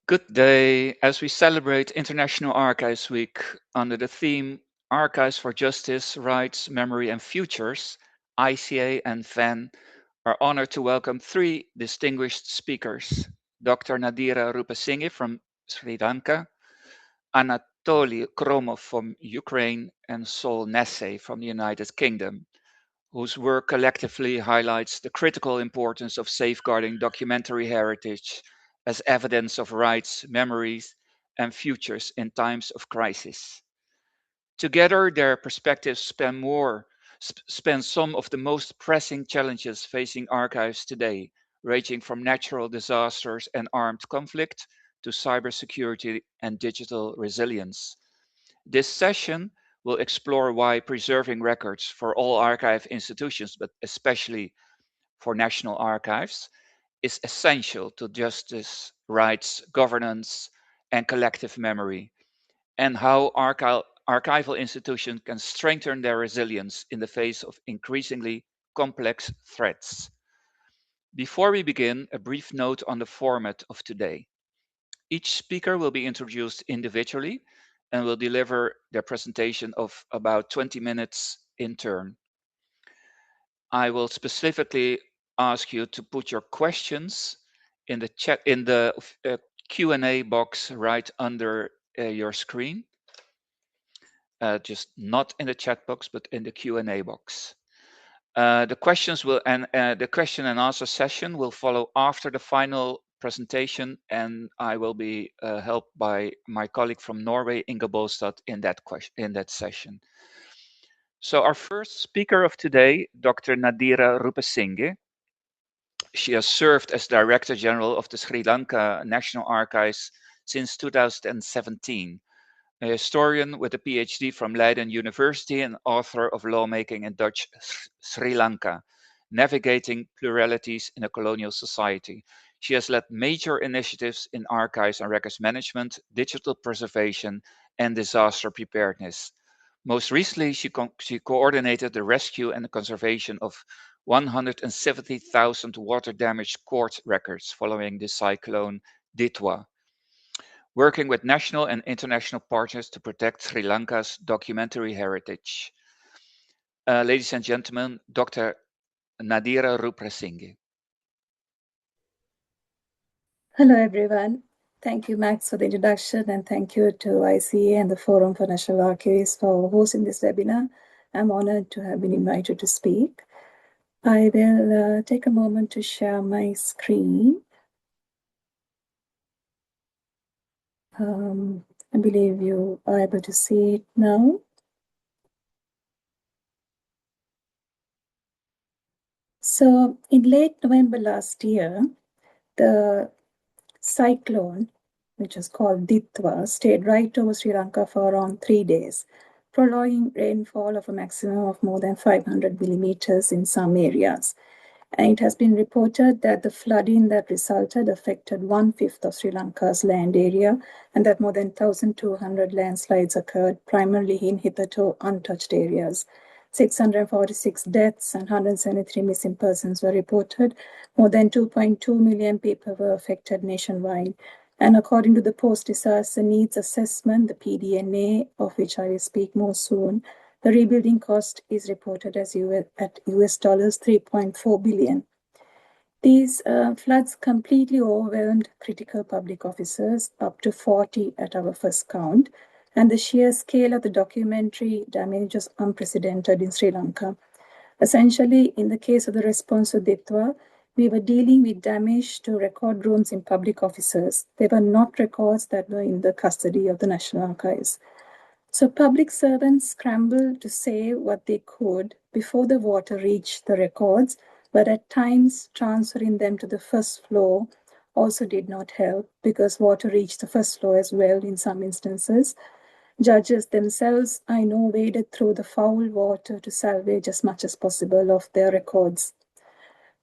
Good day. As we celebrate International Archives Week under the theme Archives for Justice, Rights, Memory and Futures, ICA and VEN are honored to welcome three distinguished speakers, Dr. Nadeera Rupesinghe from Sri Lanka, Anatolii Khromov from Ukraine, and Saul Nassé from the United Kingdom, whose work collectively highlights the critical importance of safeguarding documentary heritage as evidence of rights, memories, and futures in times of crisis. Together, their perspectives span some of the most pressing challenges facing archives today, ranging from natural disasters and armed conflict to cybersecurity and digital resilience. This session will explore why preserving records for all archive institutions, but especially for national archives, is essential to justice, rights, governance, and collective memory, and how archival institutions can strengthen their resilience in the face of increasingly complex threats. Before we begin, a brief note on the format of today. Each speaker will be introduced individually and will deliver their presentation of about 20 minutes in turn. I will specifically ask you to put your questions in the chat in the Q&A box right under your screen. Just not in the chat box, but in the Q&A box. The question and answer session will follow after the final presentation, and I will be helped by my colleague from Norway, Inge Bolstad, in that session. So our first speaker of today, Dr. Nadeera Rupesinghe. She has served as Director General of the Sri Lanka National Archives since 2017. A historian with a PhD from Leiden University and author of Lawmaking in Dutch Sri Lanka, Navigating Pluralities in a Colonial Society. She has led major initiatives in archives and records management, digital preservation, and disaster preparedness. Most recently, she coordinated the rescue and the conservation of 170,000 water-damaged court records following the cyclone Ditwa, working with national and international partners to protect Sri Lanka's documentary heritage. Ladies and gentlemen, Dr. Nadeera Rupesinghe. Hello, everyone. Thank you, Max, for the introduction, and thank you to ICA and the Forum for National Archives for hosting this webinar. I'm honored to have been invited to speak. I will take a moment to share my screen. I believe you are able to see it now. So in late November last year, the cyclone, which is called Ditwa, stayed right over Sri Lanka for around 3 days, prolonging rainfall of a maximum of more than 500 millimeters in some areas. And it has been reported that the flooding that resulted affected 1/5 of Sri Lanka's land area, and that more than 1,200 landslides occurred, primarily in hitherto untouched areas. 646 deaths and 173 missing persons were reported. More than 2.2 million people were affected nationwide. And according to the Post-Disaster Needs Assessment, the PDNA, of which I will speak more soon, the rebuilding cost is reported as at US dollars 3.4 billion. These floods completely overwhelmed critical public officers, up to 40 at our first count, and the sheer scale of the documentary damage was unprecedented in Sri Lanka. Essentially, in the case of the response to Ditwa, we were dealing with damage to record rooms in public offices. They were not records that were in the custody of the National Archives. So public servants scrambled to save what they could before the water reached the records, but at times transferring them to the first floor also did not help because water reached the first floor as well in some instances. Judges themselves, I know, waded through the foul water to salvage as much as possible of their records.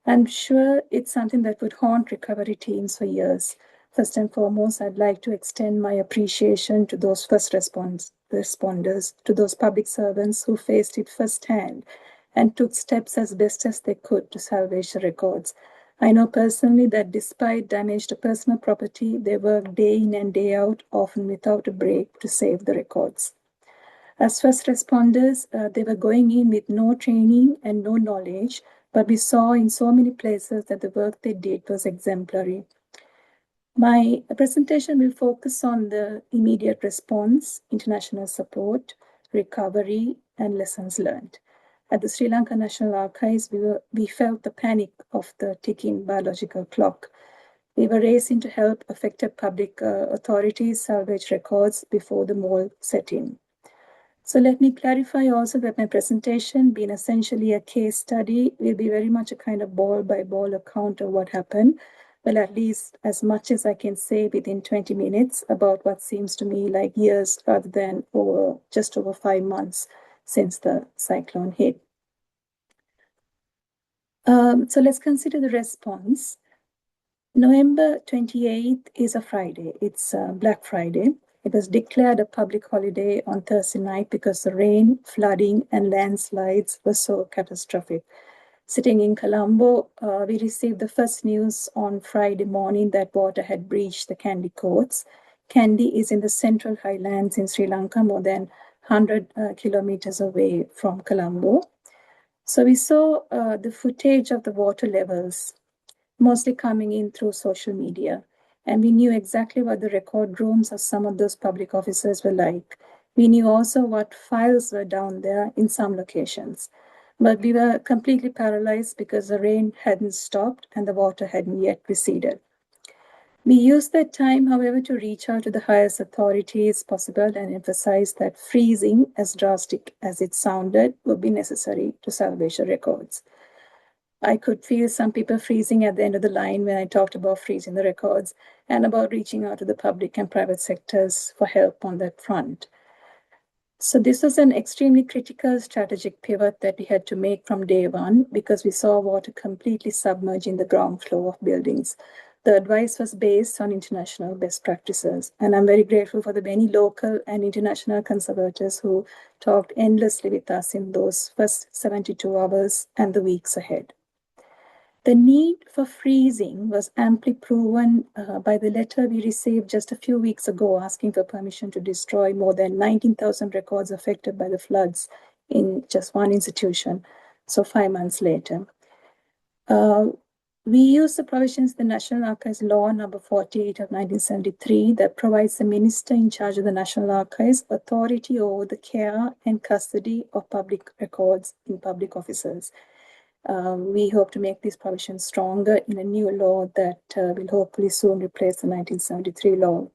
I'm sure it's something that would haunt recovery teams for years. First and foremost, I'd like to extend my appreciation to those first responders, to those public servants who faced it firsthand and took steps as best as they could to salvage the records. I know personally that despite damage to personal property, they worked day in and day out, often without a break, to save the records. As first responders, they were going in with no training and no knowledge, but we saw in so many places that the work they did was exemplary. My presentation will focus on the immediate response, international support, recovery, and lessons learned. At the Sri Lanka National Archives, we felt the panic of the ticking biological clock. We were racing to help affected public authorities salvage records before the mold set in. So let me clarify also that my presentation, being essentially a case study, will be very much a kind of ball-by-ball account of what happened. Well, at least as much as I can say within 20 minutes about what seems to me like years rather than just over 5 months since the cyclone hit. So let's consider the response. November 28th is a Friday. It's Black Friday. It was declared a public holiday on Thursday night because the rain, flooding, and landslides were so catastrophic. Sitting in Colombo, we received the first news on Friday morning that water had breached the Kandy courts. Kandy is in the central highlands in Sri Lanka, more than 100 kilometers away from Colombo. So we saw the footage of the water levels mostly coming in through social media. And we knew exactly what the record rooms of some of those public offices were like. We knew also what files were down there in some locations. But we were completely paralyzed because the rain hadn't stopped and the water hadn't yet receded. We used that time, however, to reach out to the highest authorities possible and emphasize that freezing, as drastic as it sounded, would be necessary to salvage the records. I could feel some people freezing at the end of the line when I talked about freezing the records and about reaching out to the public and private sectors for help on that front. So this was an extremely critical strategic pivot that we had to make from day one because we saw water completely submerging the ground floor of buildings. The advice was based on international best practices, and I'm very grateful for the many local and international conservators who talked endlessly with us in those first 72 hours and the weeks ahead. The need for freezing was amply proven by the letter we received just a few weeks ago asking for permission to destroy more than 19,000 records affected by the floods in just one institution, so 5 months later. We use the provisions of the National Archives Law number 48 of 1973 that provides the minister in charge of the National Archives authority over the care and custody of public records in public offices. We hope to make these provisions stronger in a new law that will hopefully soon replace the 1973 law.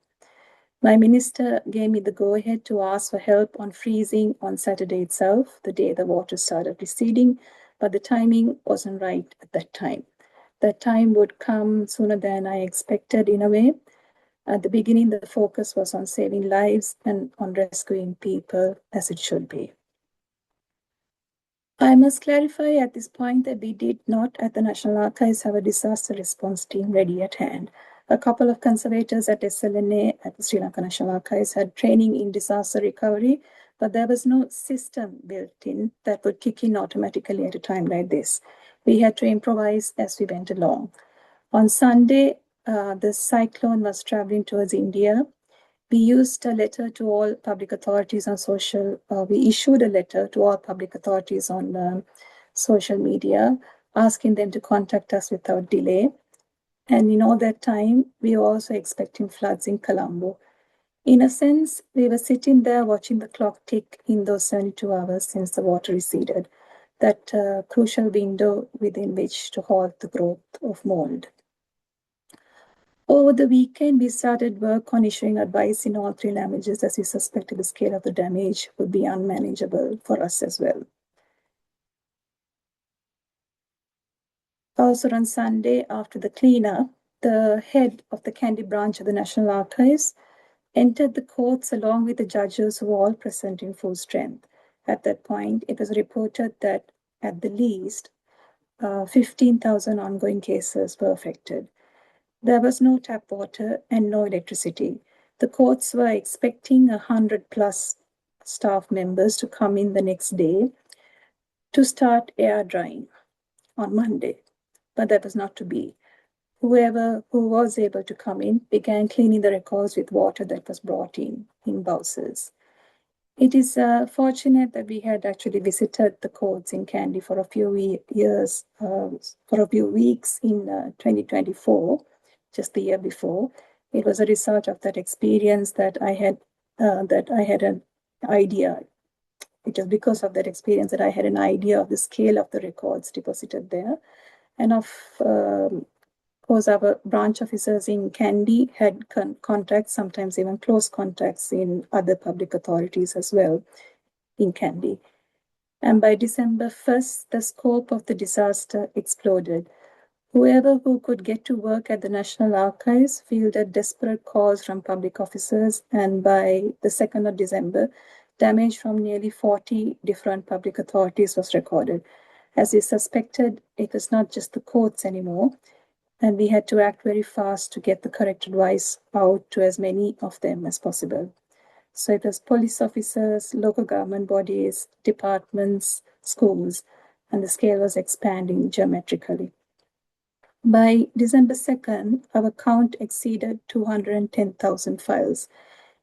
My minister gave me the go-ahead to ask for help on freezing on Saturday itself, the day the water started receding, but the timing wasn't right at that time. That time would come sooner than I expected in a way. At the beginning, the focus was on saving lives and on rescuing people, as it should be. I must clarify at this point that we did not at the National Archives have a disaster response team ready at hand. A couple of conservators at SLNA at the Sri Lanka National Archives had training in disaster recovery, but there was no system built in that would kick in automatically at a time like this. We had to improvise as we went along. On Sunday, the cyclone was traveling towards India. We used a letter to all public authorities on we issued a letter to all public authorities on social media, asking them to contact us without delay. And in all that time, we were also expecting floods in Colombo. In a sense, we were sitting there watching the clock tick in those 72 hours since the water receded, that crucial window within which to halt the growth of mold. Over the weekend, we started work on issuing advice in all 3 languages as we suspected the scale of the damage would be unmanageable for us as well. Also on Sunday, after the cleanup, the head of the Kandy branch of the National Archives entered the courts along with the judges who were all present in full strength. At that point, it was reported that at the least 15,000 ongoing cases were affected. There was no tap water and no electricity. The courts were expecting 100+ staff members to come in the next day to start air drying on Monday, but that was not to be. whoever who was able to come in began cleaning the records with water that was brought in bowsers. It is fortunate that we had actually visited the courts in Kandy for a few years, for a few weeks in 2024, just the year before. It was a result of that experience that I had an idea. It was because of that experience that I had an idea of the scale of the records deposited there, and of course, our branch officers in Kandy had contacts, sometimes even close contacts in other public authorities as well in Kandy. And by December 1st, the scope of the disaster exploded. Whoever who could get to work at the National Archives fielded desperate calls from public officers, and by the 2nd of December, damage from nearly 40 different public authorities was recorded. As we suspected, it was not just the courts anymore, and we had to act very fast to get the correct advice out to as many of them as possible. So it was police officers, local government bodies, departments, schools, and the scale was expanding geometrically. By December 2nd, our count exceeded 210,000 files.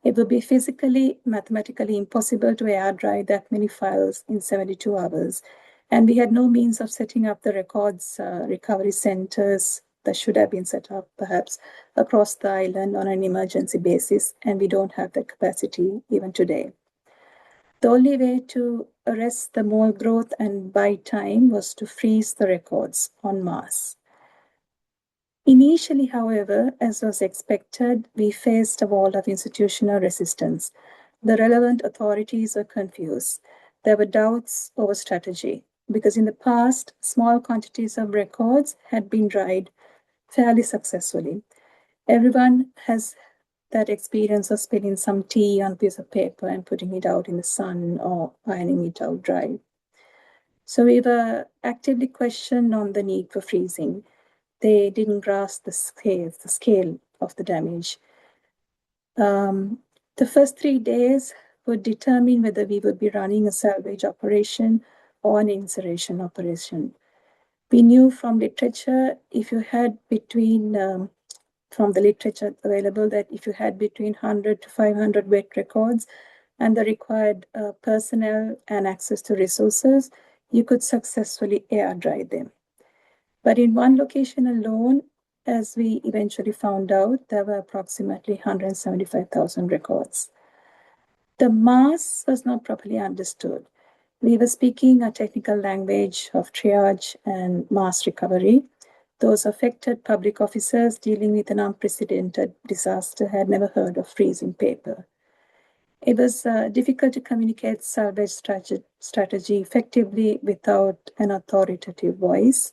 It would be physically, mathematically impossible to air drive that many files in 72 hours. And we had no means of setting up the records recovery centers that should have been set up perhaps across the island on an emergency basis, and we don't have that capacity even today. The only way to arrest the mole growth and buy time was to freeze the records en masse. Initially, however, as was expected, we faced a wall of institutional resistance. The relevant authorities were confused. There were doubts over strategy, because in the past, small quantities of records had been dried fairly successfully. Everyone has that experience of spilling some tea on a piece of paper and putting it out in the sun or ironing it out dry. So we were actively questioned on the need for freezing. They didn't grasp the scale of the damage. The first 3 days would determine whether we would be running a salvage operation or an incineration operation. We knew from literature, from the literature available, that if you had between 100 to 500 wet records and the required personnel and access to resources, you could successfully air dry them. But in one location alone, as we eventually found out, there were approximately 175,000 records. The mass was not properly understood. We were speaking a technical language of triage and mass recovery. Those affected public officers dealing with an unprecedented disaster had never heard of freezing paper. It was difficult to communicate salvage strategy effectively without an authoritative voice.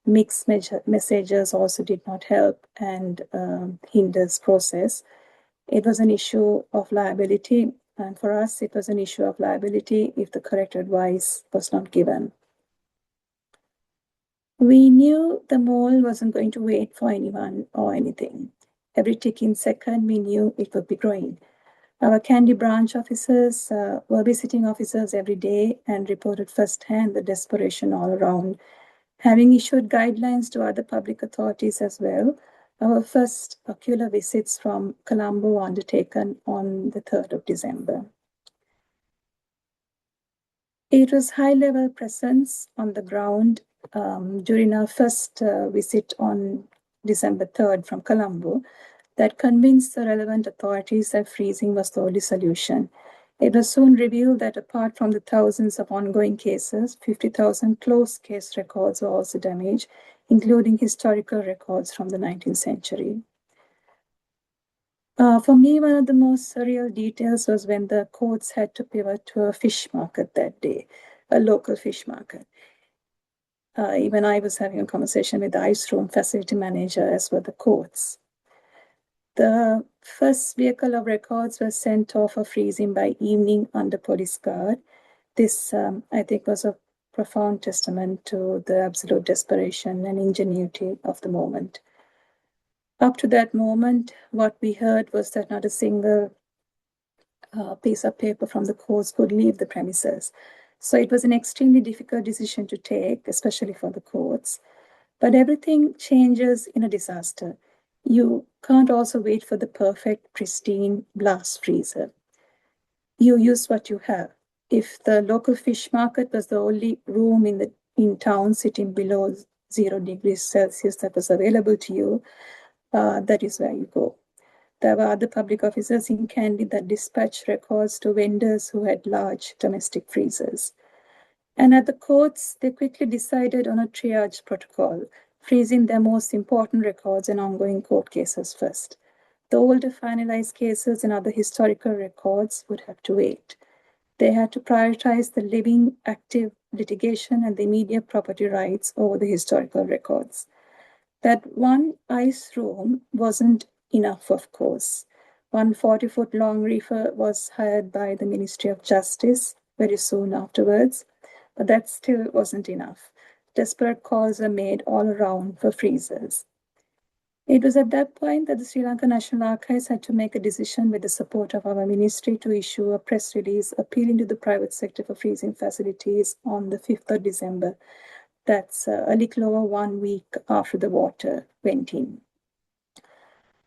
Mixed messages also did not help and hinders process. It was an issue of liability, and for us, it was an issue of liability if the correct advice was not given. We knew the mole wasn't going to wait for anyone or anything. Every ticking second, we knew it would be growing. Our Kandy branch officers were visiting officers every day and reported firsthand the desperation all around. Having issued guidelines to other public authorities as well, our first ocular visits from Colombo were undertaken on the 3rd of December. It was high-level presence on the ground during our first visit on December 3rd from Colombo that convinced the relevant authorities that freezing was the only solution. It was soon revealed that apart from the thousands of ongoing cases, 50,000 closed case records were also damaged, including historical records from the 19th century. For me, one of the most surreal details was when the courts had to pivot to a fish market that day, a local fish market. Even I was having a conversation with the ice room facility manager, as were the courts. The first vehicle of records was sent off for freezing by evening under police guard. This, I think, was a profound testament to the absolute desperation and ingenuity of the moment. Up to that moment, what we heard was that not a single piece of paper from the courts could leave the premises. So it was an extremely difficult decision to take, especially for the courts. But everything changes in a disaster. You can't also wait for the perfect, pristine blast freezer. You use what you have. If the local fish market was the only room in town sitting below 0 degrees Celsius that was available to you, that is where you go. There were other public offices in Kandy that dispatched records to vendors who had large domestic freezers. And at the courts, they quickly decided on a triage protocol, freezing their most important records and ongoing court cases first. The older finalized cases and other historical records would have to wait. They had to prioritize the living, active litigation and the immediate property rights over the historical records. That one ice room wasn't enough, of course. One 40-foot long reefer was hired by the Ministry of Justice very soon afterwards, but that still wasn't enough. Desperate calls were made all around for freezers. It was at that point that the Sri Lanka National Archives had to make a decision with the support of our ministry to issue a press release appealing to the private sector for freezing facilities on the 5th of December. That's a little over 1 week after the water went in.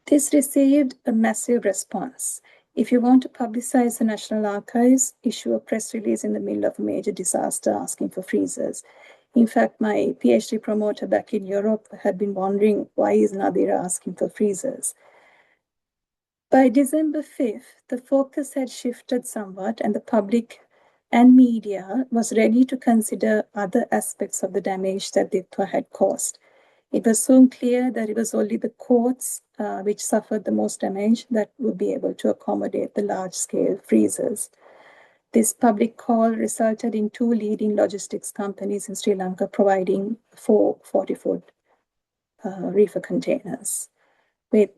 This received a massive response. If you want to publicize the National Archives, issue a press release in the middle of a major disaster asking for freezers. In fact, my PhD promoter back in Europe had been wondering, why is Nadeera asking for freezers? By December 5th, the focus had shifted somewhat and the public and media was ready to consider other aspects of the damage that Ditwa had caused. It was soon clear that it was only the courts which suffered the most damage that would be able to accommodate the large-scale freezers. This public call resulted in 2 leading logistics companies in Sri Lanka providing 4 40-foot reefer containers. With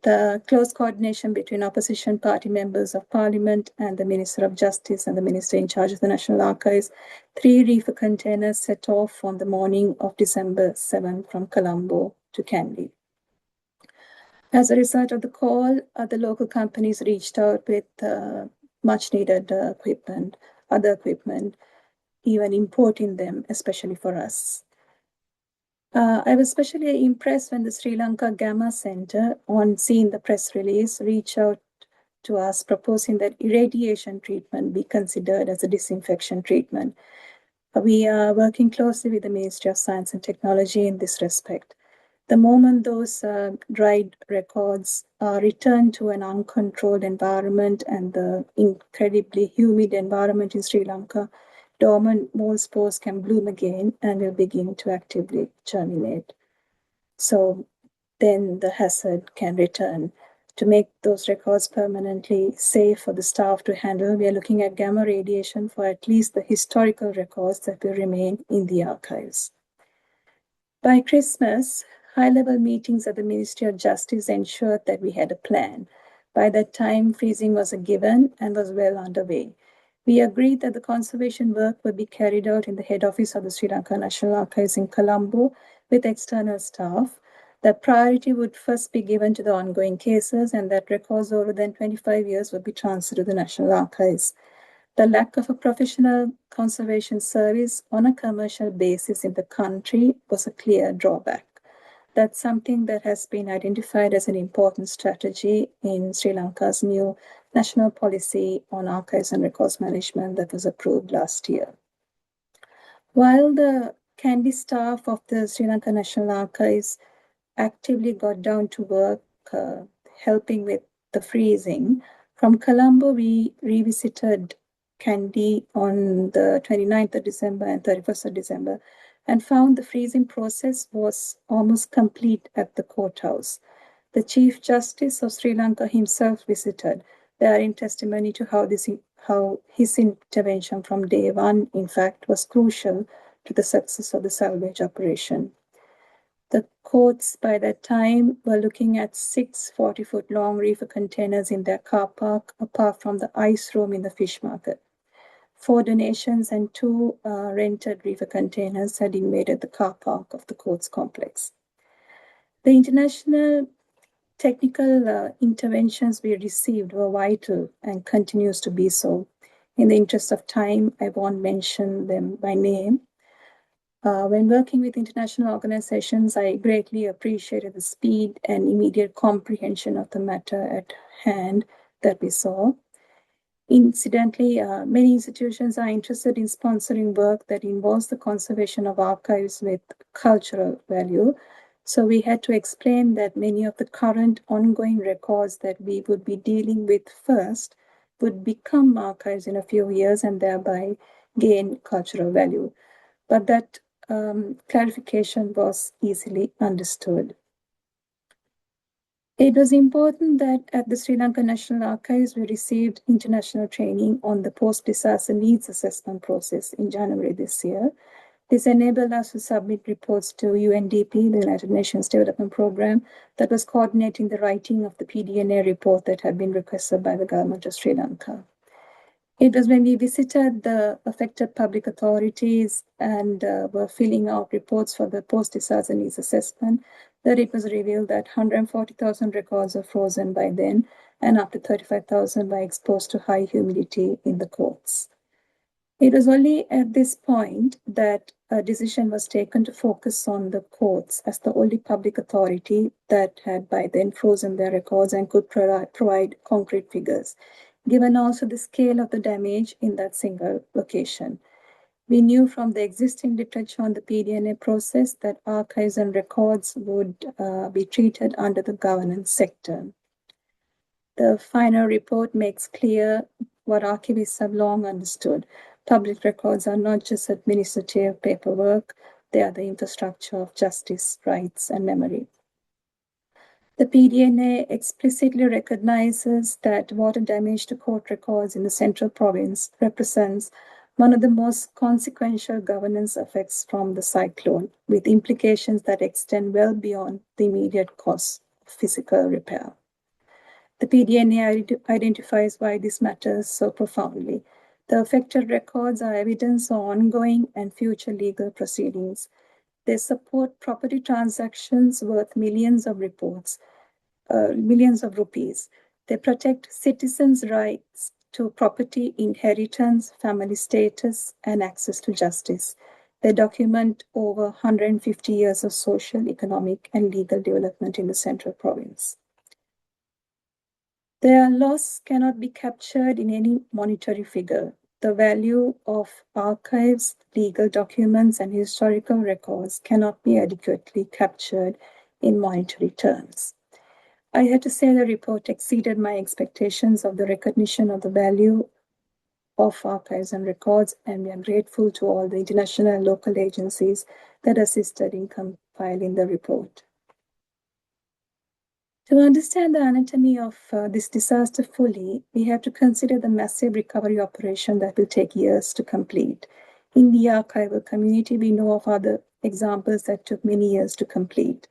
close coordination between opposition party members of parliament and the Minister of Justice and the Minister in charge of the National Archives, 3 reefer containers set off on the morning of December 7 from Colombo to Kandy. As a result of the call, the local companies reached out with much needed equipment, other equipment, even importing them, especially for us. I was especially impressed when the Sri Lanka Gamma Center, on seeing the press release, reached out to us proposing that irradiation treatment be considered as a disinfection treatment. We are working closely with the Ministry of Science and Technology in this respect. The moment those dried records are returned to an uncontrolled environment and the incredibly humid environment in Sri Lanka, dormant mold spores can bloom again and will begin to actively germinate. So then the hazard can return. To make those records permanently safe for the staff to handle, we are looking at gamma radiation for at least the historical records that will remain in the archives. By Christmas, high-level meetings at the Ministry of Justice ensured that we had a plan. By that time, freezing was a given and was well underway. We agreed that the conservation work would be carried out in the head office of the Sri Lanka National Archives in Colombo with external staff, that priority would first be given to the ongoing cases and that records older than 25 years would be transferred to the National Archives. The lack of a professional conservation service on a commercial basis in the country was a clear drawback. That's something that has been identified as an important strategy in Sri Lanka's new national policy on archives and records management that was approved last year. While the Kandy staff of the Sri Lanka National Archives actively got down to work helping with the freezing, from Colombo we revisited Kandy on the 29th of December and 31st of December and found the freezing process was almost complete at the courthouse. The Chief Justice of Sri Lanka himself visited, bearing testimony to how his intervention from day one, in fact, was crucial to the success of the salvage operation. The courts by that time were looking at 6 40-foot long reefer containers in their car park, apart from the ice room in the fish market. 4 donations and 2 rented reefer containers had invaded the car park of the courts complex. The international technical interventions we received were vital and continues to be so. In the interest of time, I won't mention them by name. When working with international organizations, I greatly appreciated the speed and immediate comprehension of the matter at hand that we saw. Incidentally, many institutions are interested in sponsoring work that involves the conservation of archives with cultural value. So we had to explain that many of the current ongoing records that we would be dealing with first would become archives in a few years and thereby gain cultural value. But that clarification was easily understood. It was important that at the Sri Lanka National Archives, we received international training on the post-disaster needs assessment process in January this year. This enabled us to submit reports to UNDP, the United Nations Development Programme, that was coordinating the writing of the PDNA report that had been requested by the government of Sri Lanka. It was when we visited the affected public authorities and were filling out reports for the post-disaster needs assessment that it was revealed that 140,000 records are frozen by then, and up to 35,000 were exposed to high humidity in the courts. It was only at this point that a decision was taken to focus on the courts as the only public authority that had by then frozen their records and could provide concrete figures, given also the scale of the damage in that single location. We knew from the existing literature on the PDNA process that archives and records would be treated under the governance sector. The final report makes clear what archivists have long understood. Public records are not just administrative paperwork, they are the infrastructure of justice, rights, and memory. The PDNA explicitly recognizes that water damage to court records in the central province represents one of the most consequential governance effects from the cyclone, with implications that extend well beyond the immediate cost of physical repair. The PDNA identifies why this matters so profoundly. The affected records are evidence of ongoing and future legal proceedings. They support property transactions worth millions of rupees. They protect citizens' rights to property, inheritance, family status, and access to justice. They document over 150 years of social, economic, and legal development in the central province. Their loss cannot be captured in any monetary figure. The value of archives, legal documents, and historical records cannot be adequately captured in monetary terms. I had to say the report exceeded my expectations of the recognition of the value of archives and records, and we are grateful to all the international and local agencies that assisted in compiling the report. To understand the anatomy of this disaster fully, we have to consider the massive recovery operation that will take years to complete. In the archival community, we know of other examples that took many years to complete.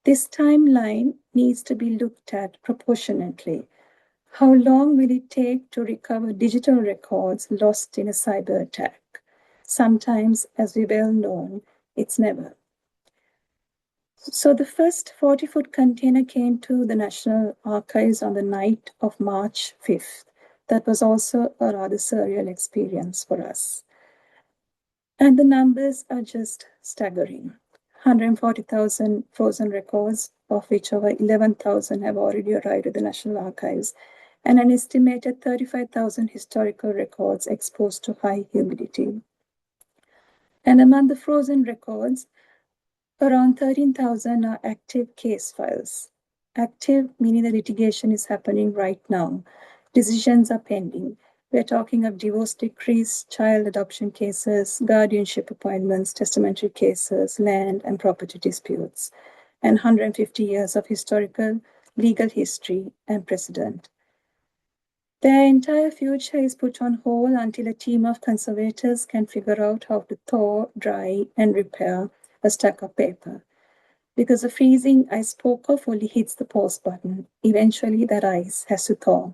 This timeline needs to be looked at proportionately. How long will it take to recover digital records lost in a cyber attack? Sometimes, as we well know, it's never. So the first 40-foot container came to the National Archives on the night of March 5th. That was also a rather surreal experience for us. And the numbers are just staggering. 140,000 frozen records, of which over 11,000 have already arrived at the National Archives, and an estimated 35,000 historical records exposed to high humidity. And among the frozen records, around 13,000 are active case files. Active meaning the litigation is happening right now. Decisions are pending. We're talking of divorce decrees, child adoption cases, guardianship appointments, testamentary cases, land and property disputes, and 150 years of historical legal history and precedent. Their entire future is put on hold until a team of conservators can figure out how to thaw, dry, and repair a stack of paper. Because the freezing I spoke of only hits the pause button. Eventually, that ice has to thaw.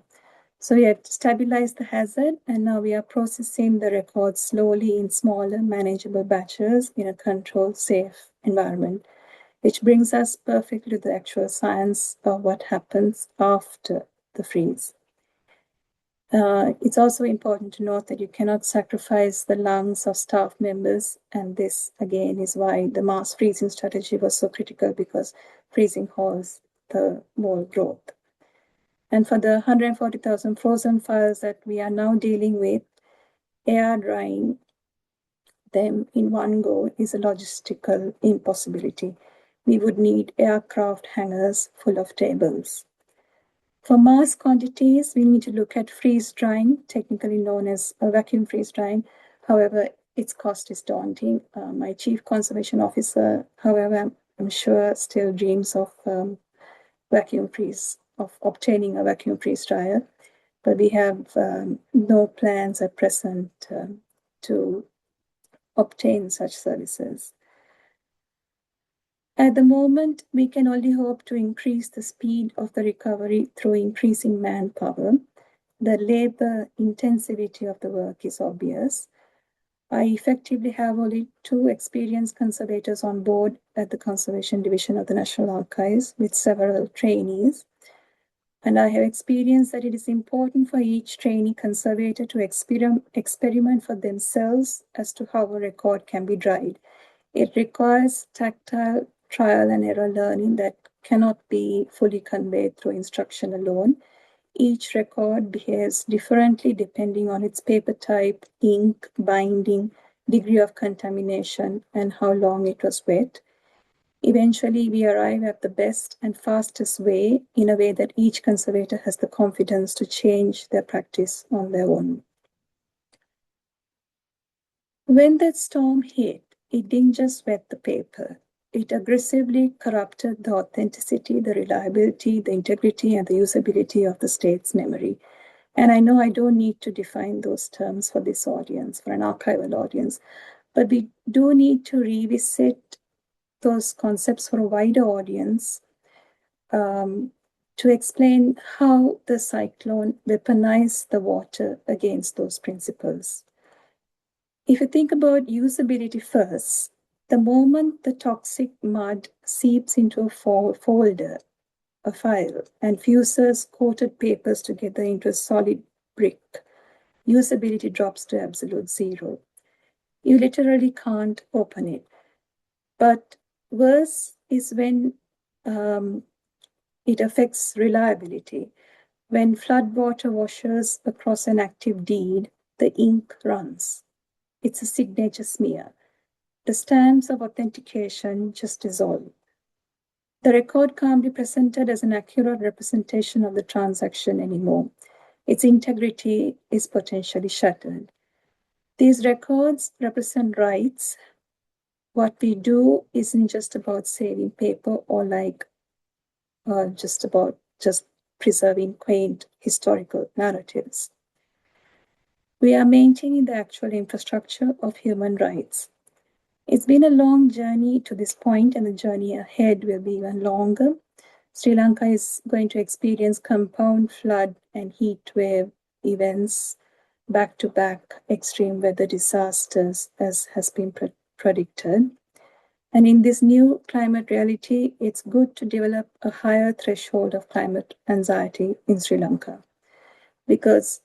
So we have stabilized the hazard, and now we are processing the records slowly in smaller, manageable batches in a controlled, safe environment, which brings us perfectly to the actual science of what happens after the freeze. It's also important to note that you cannot sacrifice the lungs of staff members, and this again is why the mass freezing strategy was so critical, because freezing halts the mold growth. And for the 140,000 frozen files that we are now dealing with, air drying them in one go is a logistical impossibility. We would need aircraft hangars full of tables. For mass quantities, we need to look at freeze drying, technically known as a vacuum freeze drying. However, its cost is daunting. My chief conservation officer, however, I'm sure still dreams of obtaining a vacuum freeze dryer, but we have no plans at present to obtain such services. At the moment, we can only hope to increase the speed of the recovery through increasing manpower. The labor intensity of the work is obvious. I effectively have only 2 experienced conservators on board at the Conservation Division of the National Archives, with several trainees. And I have experienced that it is important for each trainee conservator to experiment for themselves as to how a record can be dried. It requires tactile trial and error learning that cannot be fully conveyed through instruction alone. Each record behaves differently depending on its paper type, ink, binding, degree of contamination, and how long it was wet. Eventually, we arrive at the best and fastest way, in a way that each conservator has the confidence to change their practice on their own. When that storm hit, it didn't just wet the paper. It aggressively corrupted the authenticity, the reliability, the integrity, and the usability of the state's memory. And I know I don't need to define those terms for this audience, for an archival audience, but we do need to revisit those concepts for a wider audience to explain how the cyclone weaponized the water against those principles. If you think about usability first, the moment the toxic mud seeps into a folder, a file, and fuses coated papers together into a solid brick, usability drops to absolute zero. You literally can't open it. But worse is when it affects reliability. When floodwater washes across an active deed, the ink runs. It's a signature smear. The stamps of authentication just dissolve. The record can't be presented as an accurate representation of the transaction anymore. Its integrity is potentially shattered. These records represent rights. What we do isn't just about saving paper or just preserving quaint historical narratives. We are maintaining the actual infrastructure of human rights. It's been a long journey to this point, and the journey ahead will be even longer. Sri Lanka is going to experience compound flood and heat wave events, back-to-back extreme weather disasters, as has been predicted. And in this new climate reality, it's good to develop a higher threshold of climate anxiety in Sri Lanka, because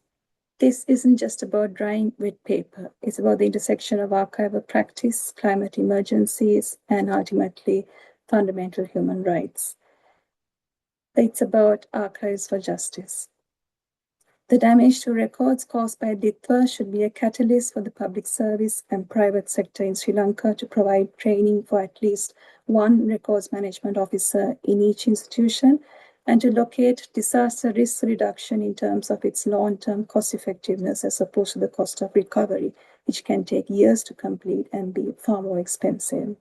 this isn't just about drying wet paper. It's about the intersection of archival practice, climate emergencies, and ultimately fundamental human rights. It's about archives for justice. The damage to records caused by Ditwa should be a catalyst for the public service and private sector in Sri Lanka to provide training for at least one records management officer in each institution, and to locate disaster risk reduction in terms of its long-term cost effectiveness as opposed to the cost of recovery, which can take years to complete and be far more expensive.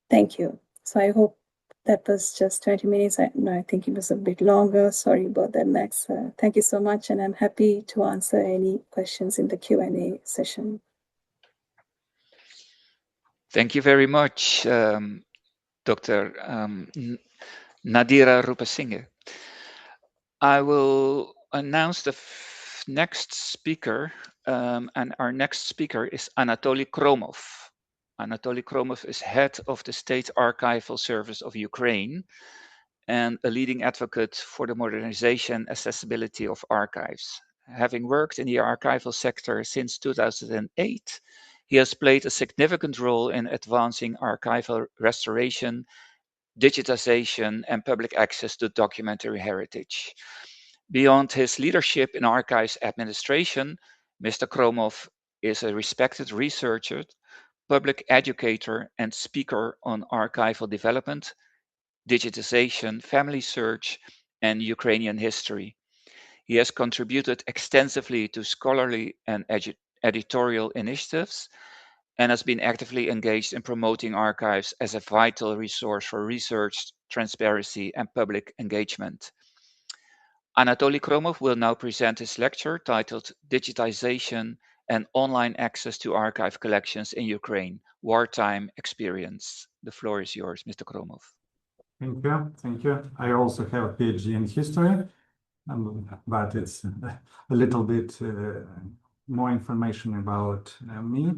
Thank you. So I hope that was just 20 minutes. I think it was a bit longer. Sorry about that, Max. Thank you so much, and I'm happy to answer any questions in the Q&A session. Thank you very much, Dr. Nadeera Rupesinghe. I will announce the next speaker, and our next speaker is Anatolii Khromov. Anatolii Khromov is head of the State Archival Service of Ukraine, and a leading advocate for the modernization and accessibility of archives. Having worked in the archival sector since 2008, he has played a significant role in advancing archival restoration, digitization, and public access to documentary heritage. Beyond his leadership in archives administration, Mr. Khromov is a respected researcher, public educator, and speaker on archival development, digitization, family search, and Ukrainian history. He has contributed extensively to scholarly and editorial initiatives and has been actively engaged in promoting archives as a vital resource for research, transparency, and public engagement. Anatolii Khromov will now present his lecture titled Digitization and Online Access to Archive Collections in Ukraine, Wartime Experience. The floor is yours, Mr. Khromov. Thank you. Thank you. I also have a PhD in history, but it's a little bit more information about me.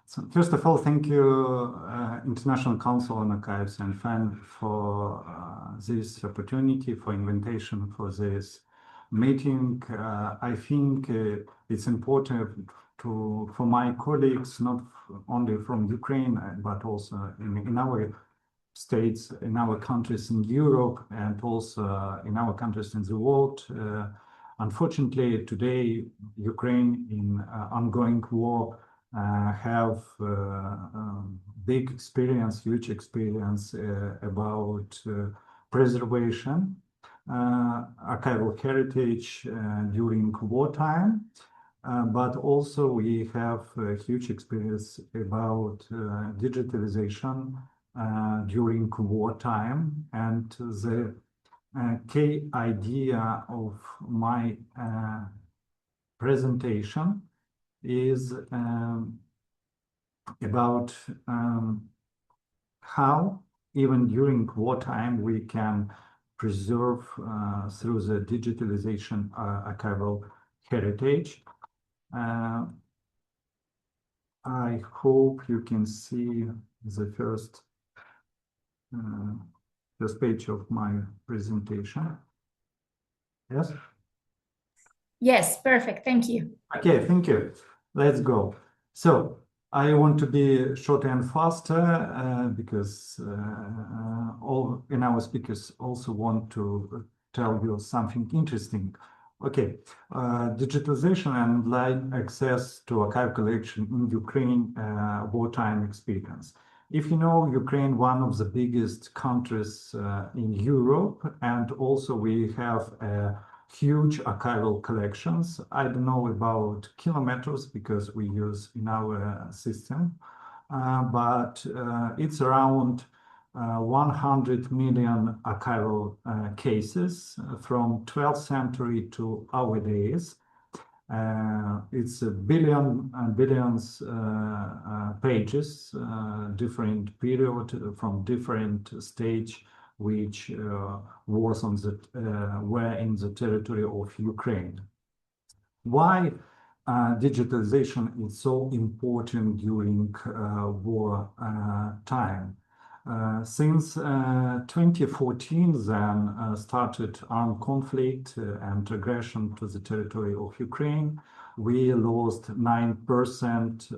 So first of all, thank you, International Council on Archives and FAN, for this opportunity, for invitation for this meeting. I think it's important for my colleagues, not only from Ukraine, but also in our states, in our countries in Europe, and also in our countries in the world. Unfortunately, today, Ukraine in ongoing war have big experience, huge experience about preservation, archival heritage during wartime. But also we have a huge experience about digitalization during wartime, and the key idea of my presentation is about how even during wartime we can preserve through the digitalization archival heritage. I hope you can see the first page of my presentation. Yes? Yes, perfect. Thank you. Okay, thank you. Let's go. So I want to be short and faster because all in our speakers also want to tell you something interesting. Okay, digitalization and online access to archive collection in Ukraine, wartime experience. If you know, Ukraine, one of the biggest countries in Europe, and also we have huge archival collections. I don't know about kilometers because we use in our system, but it's around 100 million archival cases from 12th century to our days. It's a billions pages, different period from different stage, which was on the were in the territory of Ukraine. Why digitalization is so important during war time? Since 2014, then started armed conflict and aggression to the territory of Ukraine. We lost 9%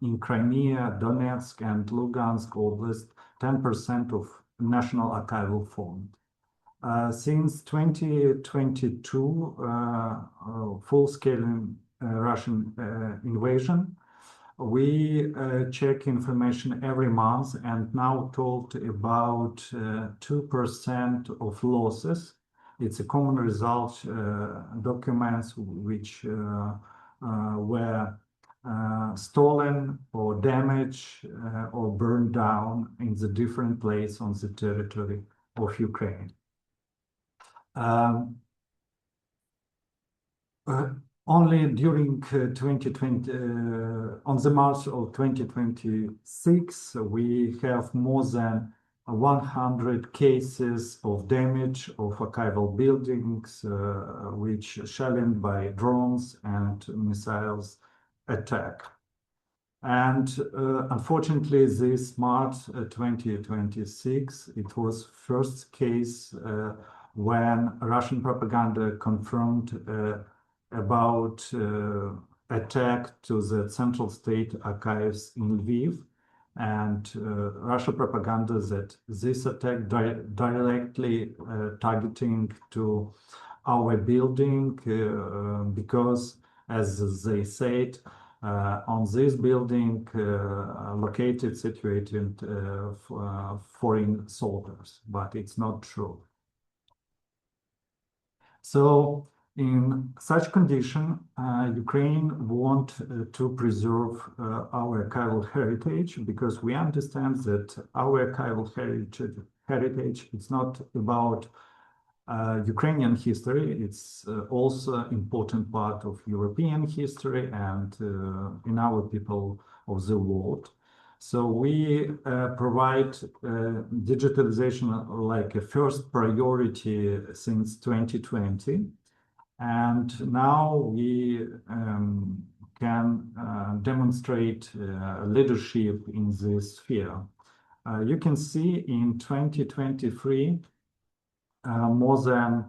in Crimea, Donetsk, and Lugansk Oblast, 10% of National Archival Fund. Since 2022, full-scale Russian invasion, we check information every month and now talked about 2% of losses. It's a common result, documents which were stolen or damaged or burned down in the different places on the territory of Ukraine. Only during 2020, on the March of 2026, we have more than 100 cases of damage of archival buildings, which shelling by drones and missiles attack. And unfortunately, this March 2026, it was first case when Russian propaganda confirmed about attack to the Central State Archives in Lviv, and Russia propaganda that this attack directly targeting to our building because, as they said, on this building located, situated foreign soldiers, but it's not true. So in such condition, Ukraine want to preserve our archival heritage, because we understand that our archival heritage is not about Ukrainian history. It's also important part of European history and in our people of the world. So we provide digitalization like a first priority since 2020. And now we can demonstrate leadership in this sphere. You can see in 2023, more than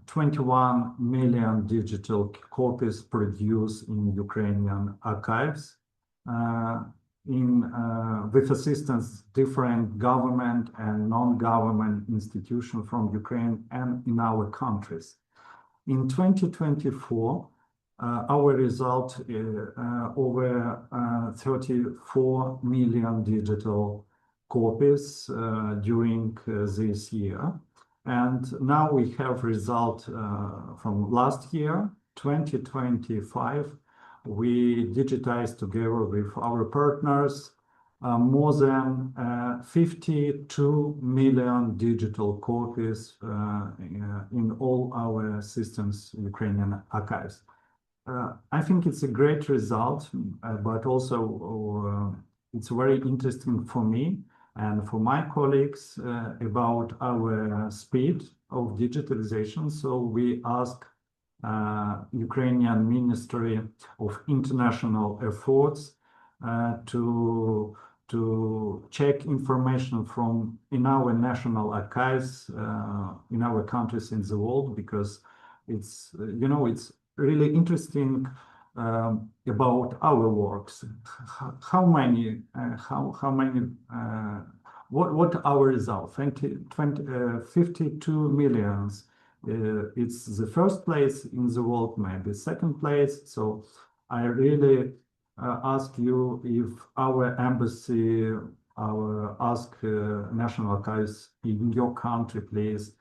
21 million digital copies produced in Ukrainian archives, with assistance different government and non-government institutions from Ukraine and in our countries. In 2024, our result over 34 million digital copies during this year. And now we have result from last year, 2025. We digitized together with our partners more than 52 million digital copies in all our systems, Ukrainian archives. I think it's a great result, but also it's very interesting for me and for my colleagues about our speed of digitalization. So we ask Ukrainian Ministry of International Affairs to check information from in our national archives in our countries in the world, because it's it's really interesting about our works. What our result? 52 millions. It's the first place in the world, maybe second place. So I really ask you if our embassy, ask National Archives in your country, please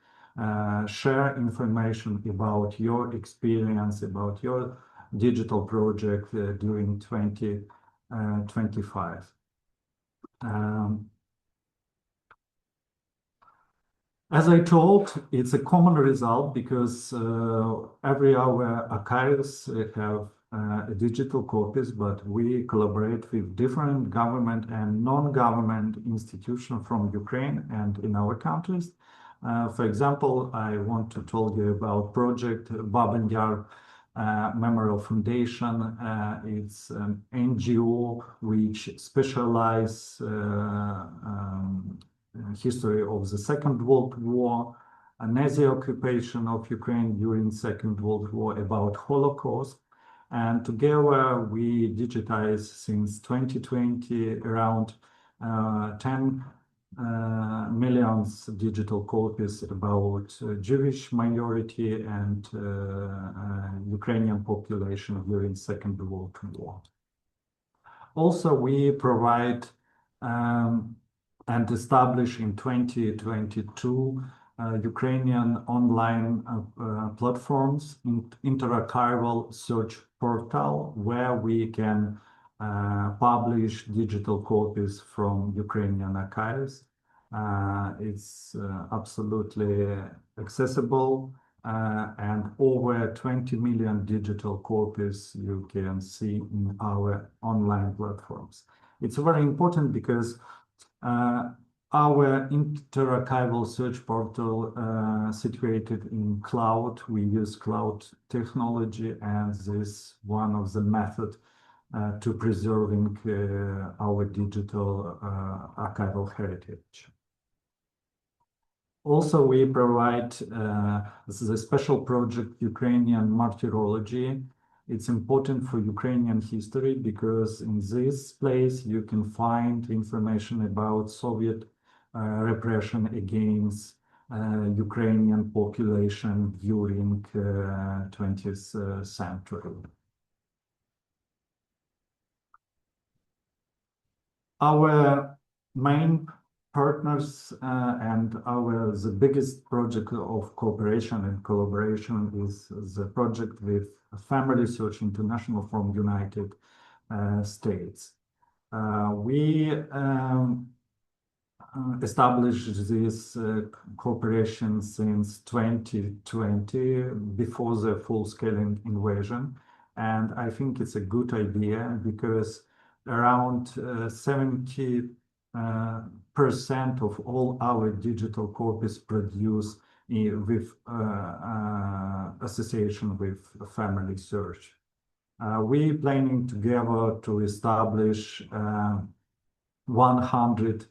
share information about your experience, about your digital project during 2025. As I told, it's a common result because every our archives have digital copies, but we collaborate with different government and non-government institutions from Ukraine and in our countries. For example, I want to tell you about project Baban Yar Memorial Foundation. It's an NGO which specializes history of the Second World War, Nazi occupation of Ukraine during Second World War, about Holocaust. And together we digitize since 2020 around 10 million digital copies about Jewish minority and Ukrainian population during Second World War. Also, we provide and establish in 2022 Ukrainian online platforms, interarchival search portal, where we can publish digital copies from Ukrainian archives. It's absolutely accessible, and over 20 million digital copies you can see in our online platforms. It's very important because our interarchival search portal situated in cloud. We use cloud technology, and this one of the method to preserving our digital archival heritage. Also, we provide this is a special project, Ukrainian Martyrology. It's important for Ukrainian history because in this place you can find information about Soviet repression against Ukrainian population during 20th century. Our main partners and the biggest project of cooperation and collaboration is the project with Family Search International from United States. We established this cooperation since 2020, before the full-scale invasion, and I think it's a good idea because around 70% of all our digital copies produced with association with Family Search. We planning together to establish 100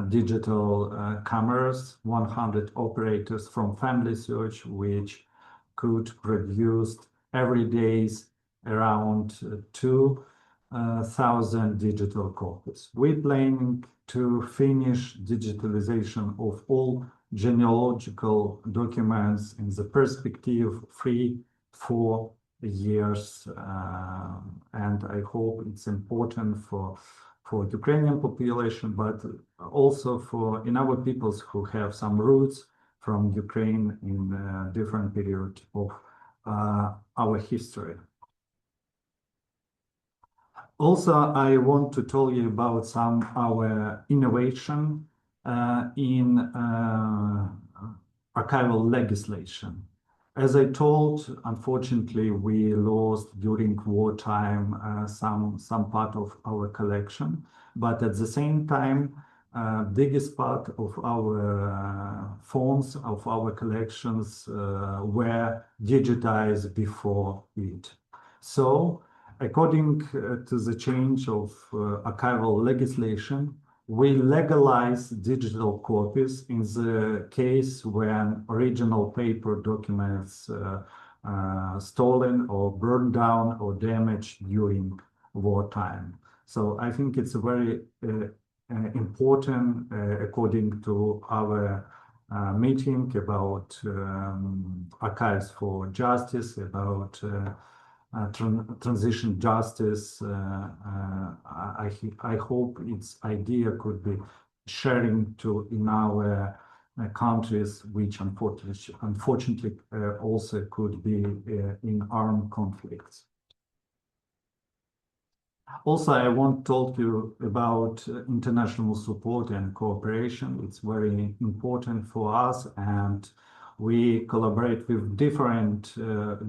digital cameras, 100 operators from Family Search, which could produce every day around 2,000 digital copies. We're planning to finish digitalization of all genealogical documents in the perspective 3-4 years, and I hope it's important for Ukrainian population, but also for in our peoples who have some roots from Ukraine in different period of our history. Also, I want to tell you about some our innovation in archival legislation. As I told, unfortunately, we lost during wartime some part of our collection, but at the same time, biggest part of our phones, of our collections were digitized before it. So, according to the change of archival legislation, we legalize digital copies in the case when original paper documents stolen or burned down or damaged during wartime. So I think it's a very important, according to our meeting about archives for justice, about transition justice. I hope its idea could be sharing to in our countries, which unfortunately also could be in armed conflicts. Also, I want to talk to you about international support and cooperation. It's very important for us, and we collaborate with different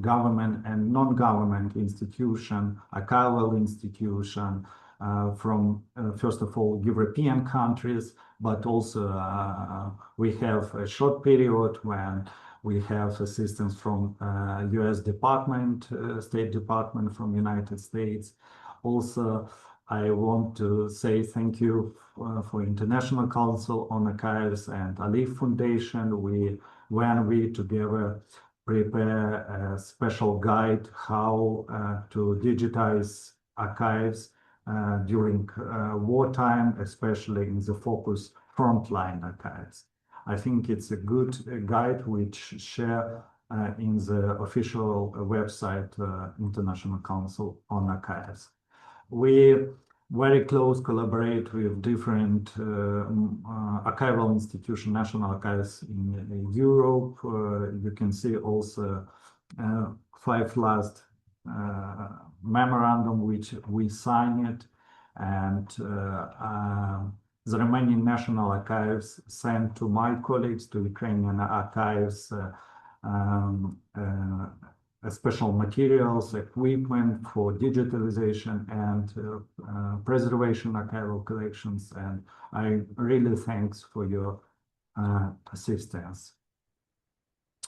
government and non-government institutions, archival institutions from, first of all, European countries, but also we have a short period when we have assistance from US Department, State Department from United States. Also, I want to say thank you for International Council on Archives and Alif Foundation. When we together prepare a special guide how to digitize archives during wartime, especially in the focus frontline archives. I think it's a good guide which share in the official website International Council on Archives. We very close collaborate with different archival institutions, national archives in Europe. You can see also 5 last memorandum which we signed, and the Romanian National Archives sent to my colleagues, to Ukrainian archives, special materials, equipment for digitalization and preservation archival collections, and I really thanks for your assistance.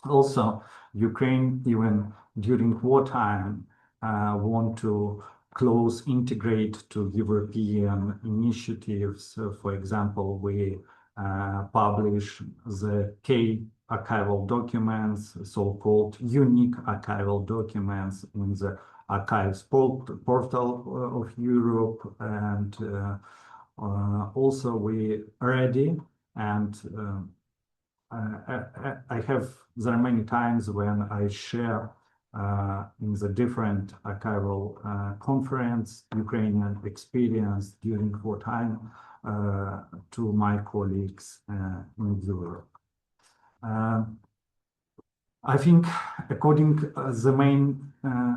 Also, Ukraine, even during wartime, want to close integrate to European initiatives. For example, we publish the K archival documents, so-called unique archival documents in the Archives portal of Europe, and also we ready and I have there are many times when I share in the different archival conference Ukrainian experience during wartime to my colleagues in Europe. I think according to the main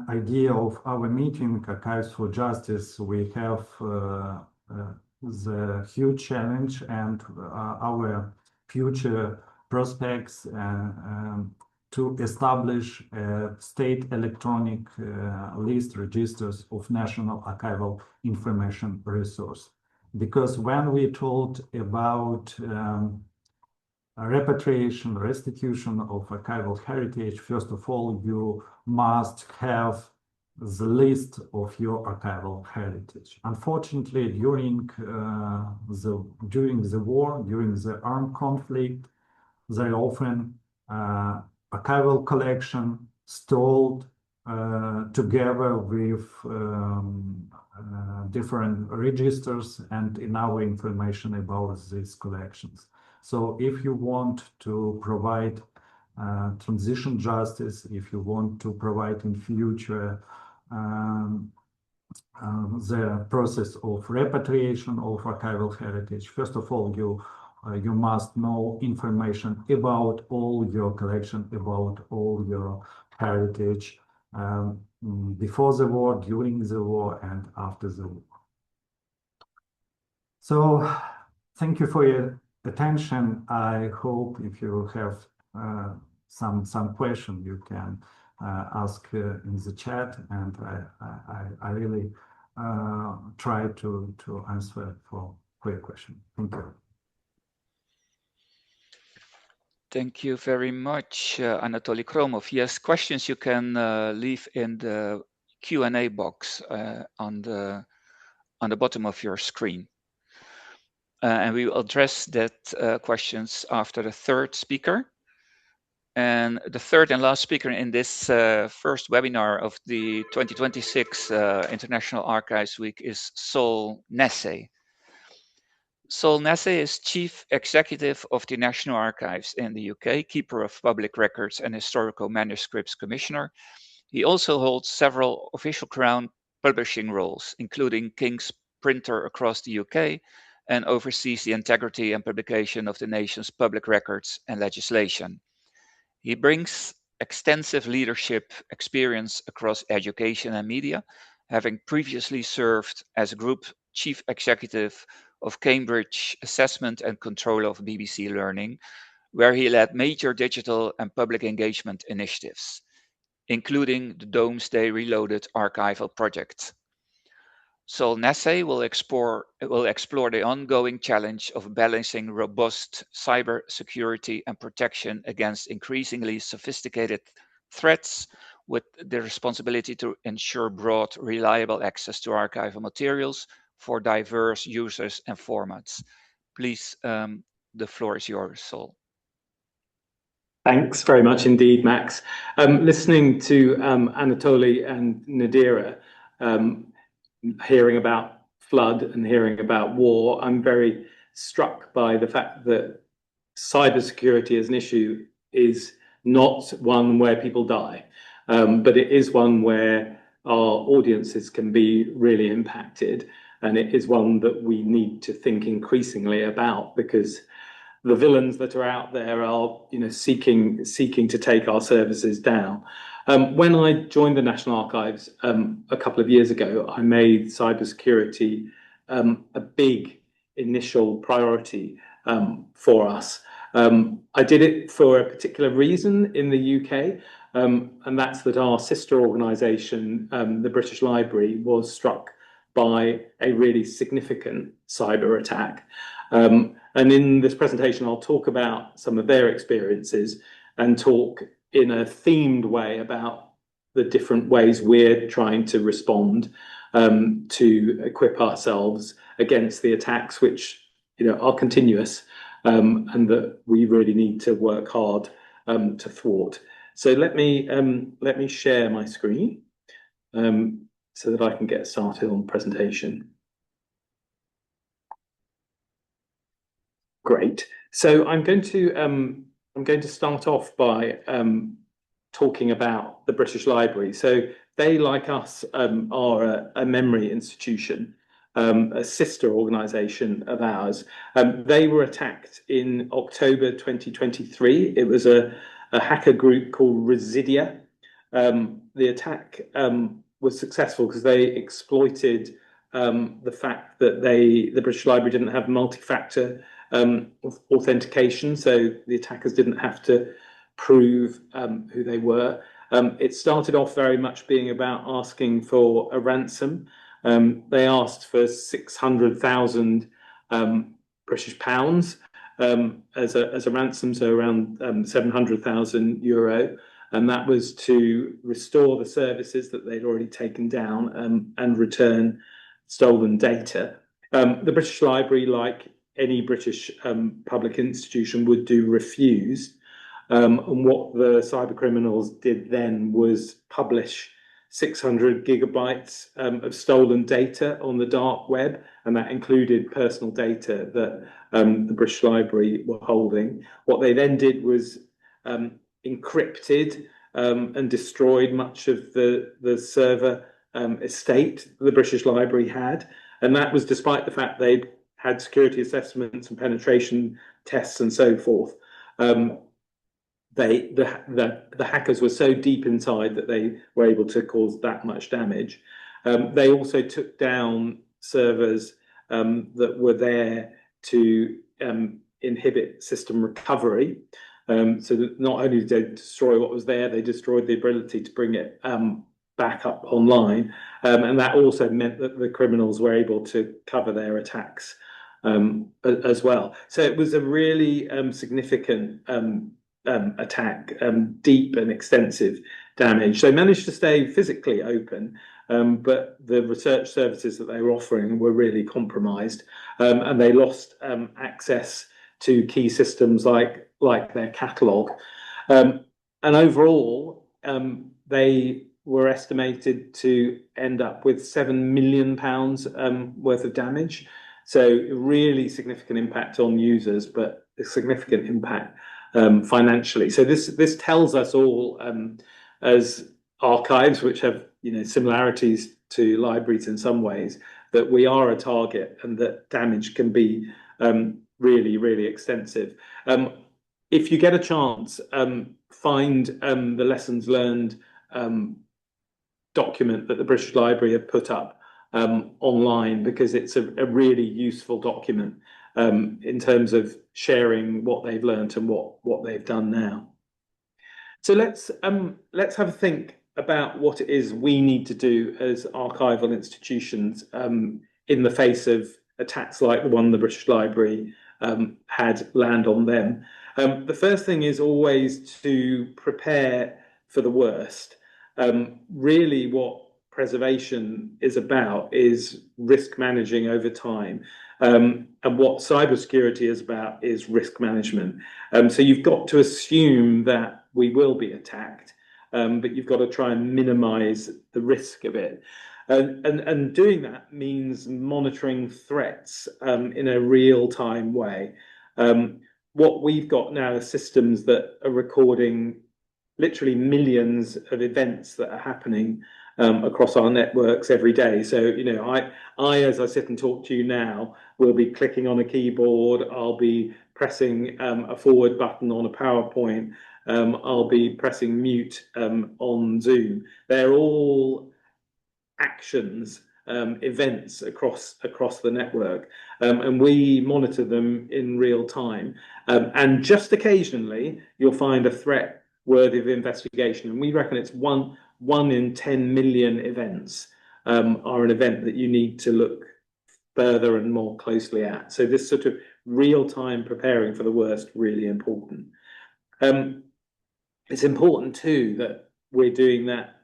idea of our meeting, Archives for Justice, we have the huge challenge and our future prospects to establish state electronic list registers of national archival information resource. Because when we talked about repatriation, restitution of archival heritage, first of all, you must have the list of your archival heritage. Unfortunately, during the war, during the armed conflict, very often archival collection stored together with different registers and in our information about these collections. So if you want to provide transition justice, if you want to provide in future the process of repatriation of archival heritage, first of all, you must know information about all your collection, about all your heritage before the war, during the war, and after the war. So thank you for your attention. I hope if you have some question you can ask in the chat, and I really try to answer for your question. Thank you. Thank you very much, Anatolii Khromov. Yes, questions you can leave in the Q&A box on the bottom of your screen. And we will address that questions after the third speaker. And the third and last speaker in this first webinar of the 2026 International Archives Week is Saul Nassé. Saul Nassé is Chief Executive of the National Archives in the UK, Keeper of Public Records and Historical Manuscripts Commissioner. He also holds several official Crown publishing roles, including King's Printer across the UK, and oversees the integrity and publication of the nation's public records and legislation. He brings extensive leadership experience across education and media, having previously served as Group Chief Executive of Cambridge Assessment and Control of BBC Learning, where he led major digital and public engagement initiatives, including the Domesday Reloaded archival project. Saul Nassé will explore the ongoing challenge of balancing robust cybersecurity and protection against increasingly sophisticated threats with the responsibility to ensure broad, reliable access to archival materials for diverse users and formats. Please, the floor is yours, Saul. Thanks very much indeed, Max. Listening to Anatolii and Nadeera, hearing about flood and hearing about war, I'm very struck by the fact that cybersecurity as an issue is not one where people die, but it is one where our audiences can be really impacted. And it is one that we need to think increasingly about, because the villains that are out there are, seeking to take our services down. When I joined the National Archives a couple of years ago, I made cybersecurity a big initial priority for us. I did it for a particular reason in the UK, and that's that our sister organisation, the British Library, was struck by a really significant cyber attack. And in this presentation, I'll talk about some of their experiences and talk in a themed way about the different ways we're trying to respond. to equip ourselves against the attacks, which are continuous, and that we really need to work hard to thwart. So let me share my screen so that I can get started on the presentation. Great. So I'm going to start off by talking about the British Library. So they, like us, are a memory institution, a sister organisation of ours. They were attacked in October 2023. It was a hacker group called Residia. The attack was successful because they exploited the fact that the British Library didn't have multi-factor authentication, so the attackers didn't have to prove who they were. It started off very much being about asking for a ransom. They asked for 600,000 British pounds as a ransom, so around 700,000 euro, and that was to restore the services that they'd already taken down and return stolen data. The British Library, like any British public institution, would do refuse. And what the cyber criminals did then was publish 600 gigabytes of stolen data on the dark web, and that included personal data that the British Library were holding. What they then did was encrypted and destroyed much of the server estate the British Library had, and that was despite the fact they'd had security assessments and penetration tests and so forth. The hackers were so deep inside that they were able to cause that much damage. They also took down servers that were there to inhibit system recovery. So that not only did they destroy what was there, they destroyed the ability to bring it back up online. And that also meant that the criminals were able to cover their attacks as well. So it was a really significant attack, deep and extensive damage. They managed to stay physically open, but the research services that they were offering were really compromised, and they lost access to key systems like their catalogue. And overall, they were estimated to end up with £7 million worth of damage. So really significant impact on users, but a significant impact financially. So this tells us all, as archives, which have similarities to libraries in some ways, that we are a target and that damage can be really, really extensive. If you get a chance, find the lessons learned document that the British Library have put up online, because it's a really useful document in terms of sharing what they've learned and what they've done now. So let's have a think about what it is we need to do as archival institutions in the face of attacks like the one the British Library had land on them. The first thing is always to prepare for the worst. Really what preservation is about is risk managing over time. And what cybersecurity is about is risk management. So you've got to assume that we will be attacked, but you've got to try and minimize the risk of it. And doing that means monitoring threats in a real-time way. What we've got now are systems that are recording literally millions of events that are happening across our networks every day. So, I, as I sit and talk to you now, will be clicking on a keyboard, I'll be pressing a forward button on a PowerPoint, I'll be pressing mute on Zoom. They're all actions, events across the network, and we monitor them in real time. And just occasionally, you'll find a threat worthy of investigation, and we reckon it's one in 10 million events are an event that you need to look further and more closely at. So this sort of real-time preparing for the worst, really important. It's important too that we're doing that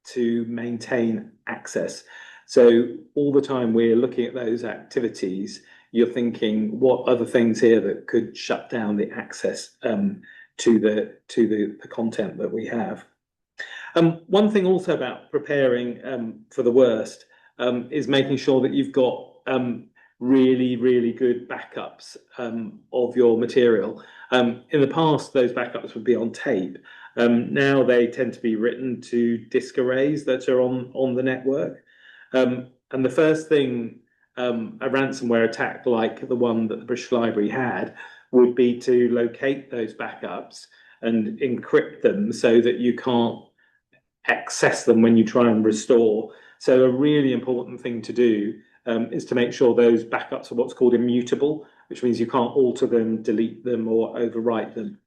to maintain access. So all the time we're looking at those activities, you're thinking, what other things here that could shut down the access to the content that we have? One thing also about preparing for the worst is making sure that you've got really good backups of your material. In the past, those backups would be on tape. Now they tend to be written to disk arrays that are on the network. And the first thing a ransomware attack like the one that the British Library had would be to locate those backups and encrypt them so that you can't access them when you try and restore. So a really important thing to do is to make sure those backups are what's called immutable, which means you can't alter them, delete them, or overwrite them.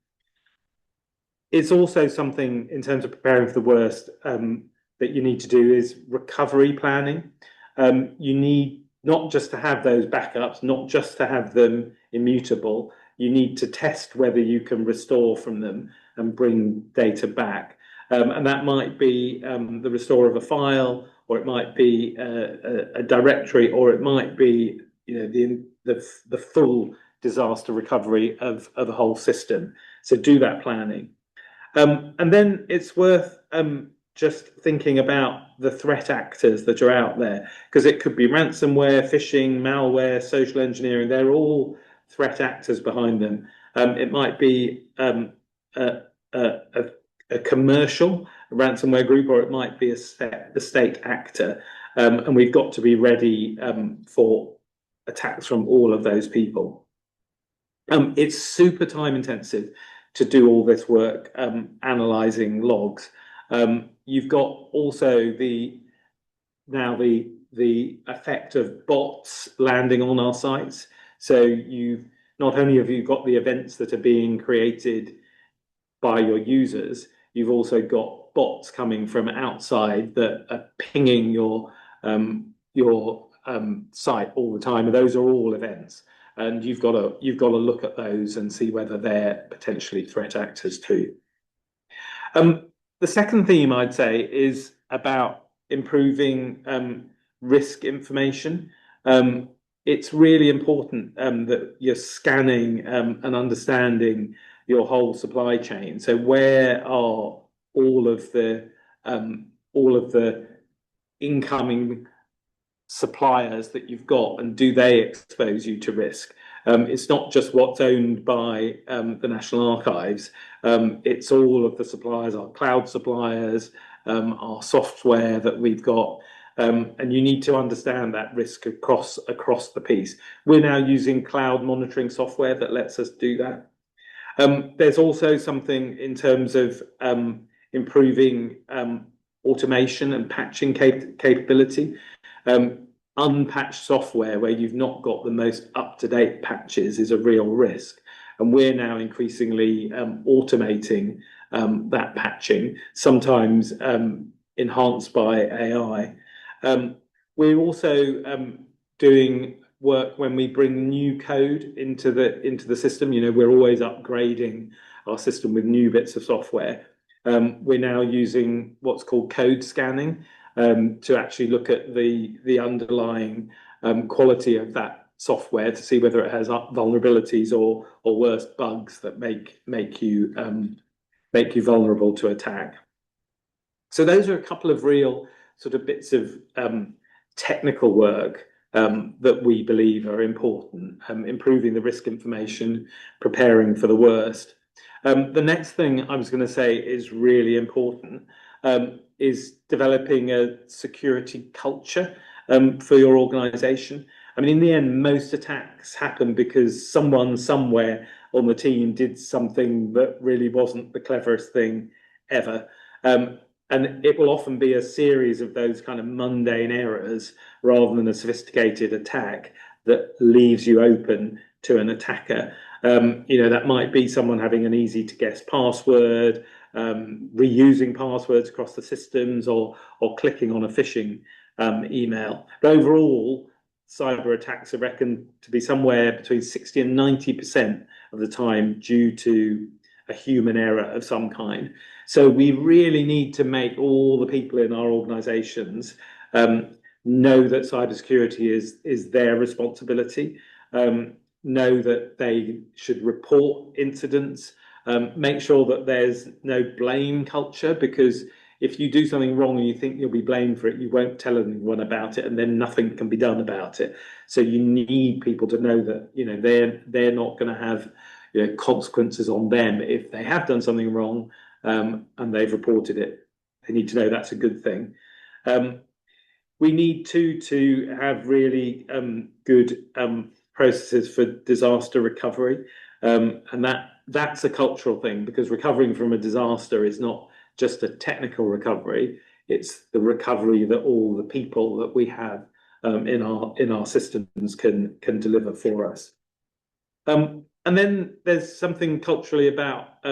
It's also something in terms of preparing for the worst that you need to do is recovery planning. You need not just to have those backups, not just to have them immutable, you need to test whether you can restore from them and bring data back. And that might be the restore of a file, or it might be a directory, or it might be the full disaster recovery of the whole system. So do that planning. And then it's worth just thinking about the threat actors that are out there, because it could be ransomware, phishing, malware, social engineering. They're all threat actors behind them. It might be a commercial ransomware group, or it might be a state actor. And we've got to be ready for attacks from all of those people. It's super time intensive to do all this work, analyzing logs. You've got also the effect of bots landing on our sites. So you've not only have you got the events that are being created by your users, you've also got bots coming from outside that are pinging your site all the time, and those are all events. And you've got to look at those and see whether they're potentially threat actors too. The second theme I'd say is about improving risk information. It's really important that you're scanning and understanding your whole supply chain. So where are all of the incoming suppliers that you've got, and do they expose you to risk? It's not just what's owned by the National Archives. It's all of the suppliers, our cloud suppliers, our software that we've got. And you need to understand that risk across the piece. We're now using cloud monitoring software that lets us do that. There's also something in terms of improving automation and patching capability. Unpatched software where you've not got the most up-to-date patches is a real risk. And we're now increasingly automating that patching, sometimes enhanced by AI. We're also doing work when we bring new code into the system. We're always upgrading our system with new bits of software. We're now using what's called code scanning to actually look at the underlying quality of that software to see whether it has vulnerabilities or worse, bugs that make you vulnerable to attack. So those are a couple of real sort of bits of technical work that we believe are important, improving the risk information, preparing for the worst. The next thing I was going to say is really important, is developing a security culture for your organization. I mean, in the end, most attacks happen because someone somewhere on the team did something that really wasn't the cleverest thing ever. And it will often be a series of those kind of mundane errors rather than a sophisticated attack that leaves you open to an attacker. That might be someone having an easy to guess password, reusing passwords across the systems, or clicking on a phishing email. But overall, cyber attacks are reckoned to be somewhere between 60 and 90% of the time due to a human error of some kind. So we really need to make all the people in our organizations know that cybersecurity is their responsibility, know that they should report incidents, make sure that there's no blame culture, because if you do something wrong and you think you'll be blamed for it, you won't tell anyone about it, and then nothing can be done about it. So you need people to know that, you know, they're not going to have, you know, consequences on them if they have done something wrong, and they've reported it. They need to know that's a good thing. We need to have really good processes for disaster recovery, and that's a cultural thing, because recovering from a disaster is not just a technical recovery, it's the recovery that all the people that we have in our systems can deliver for us. And then there's something culturally about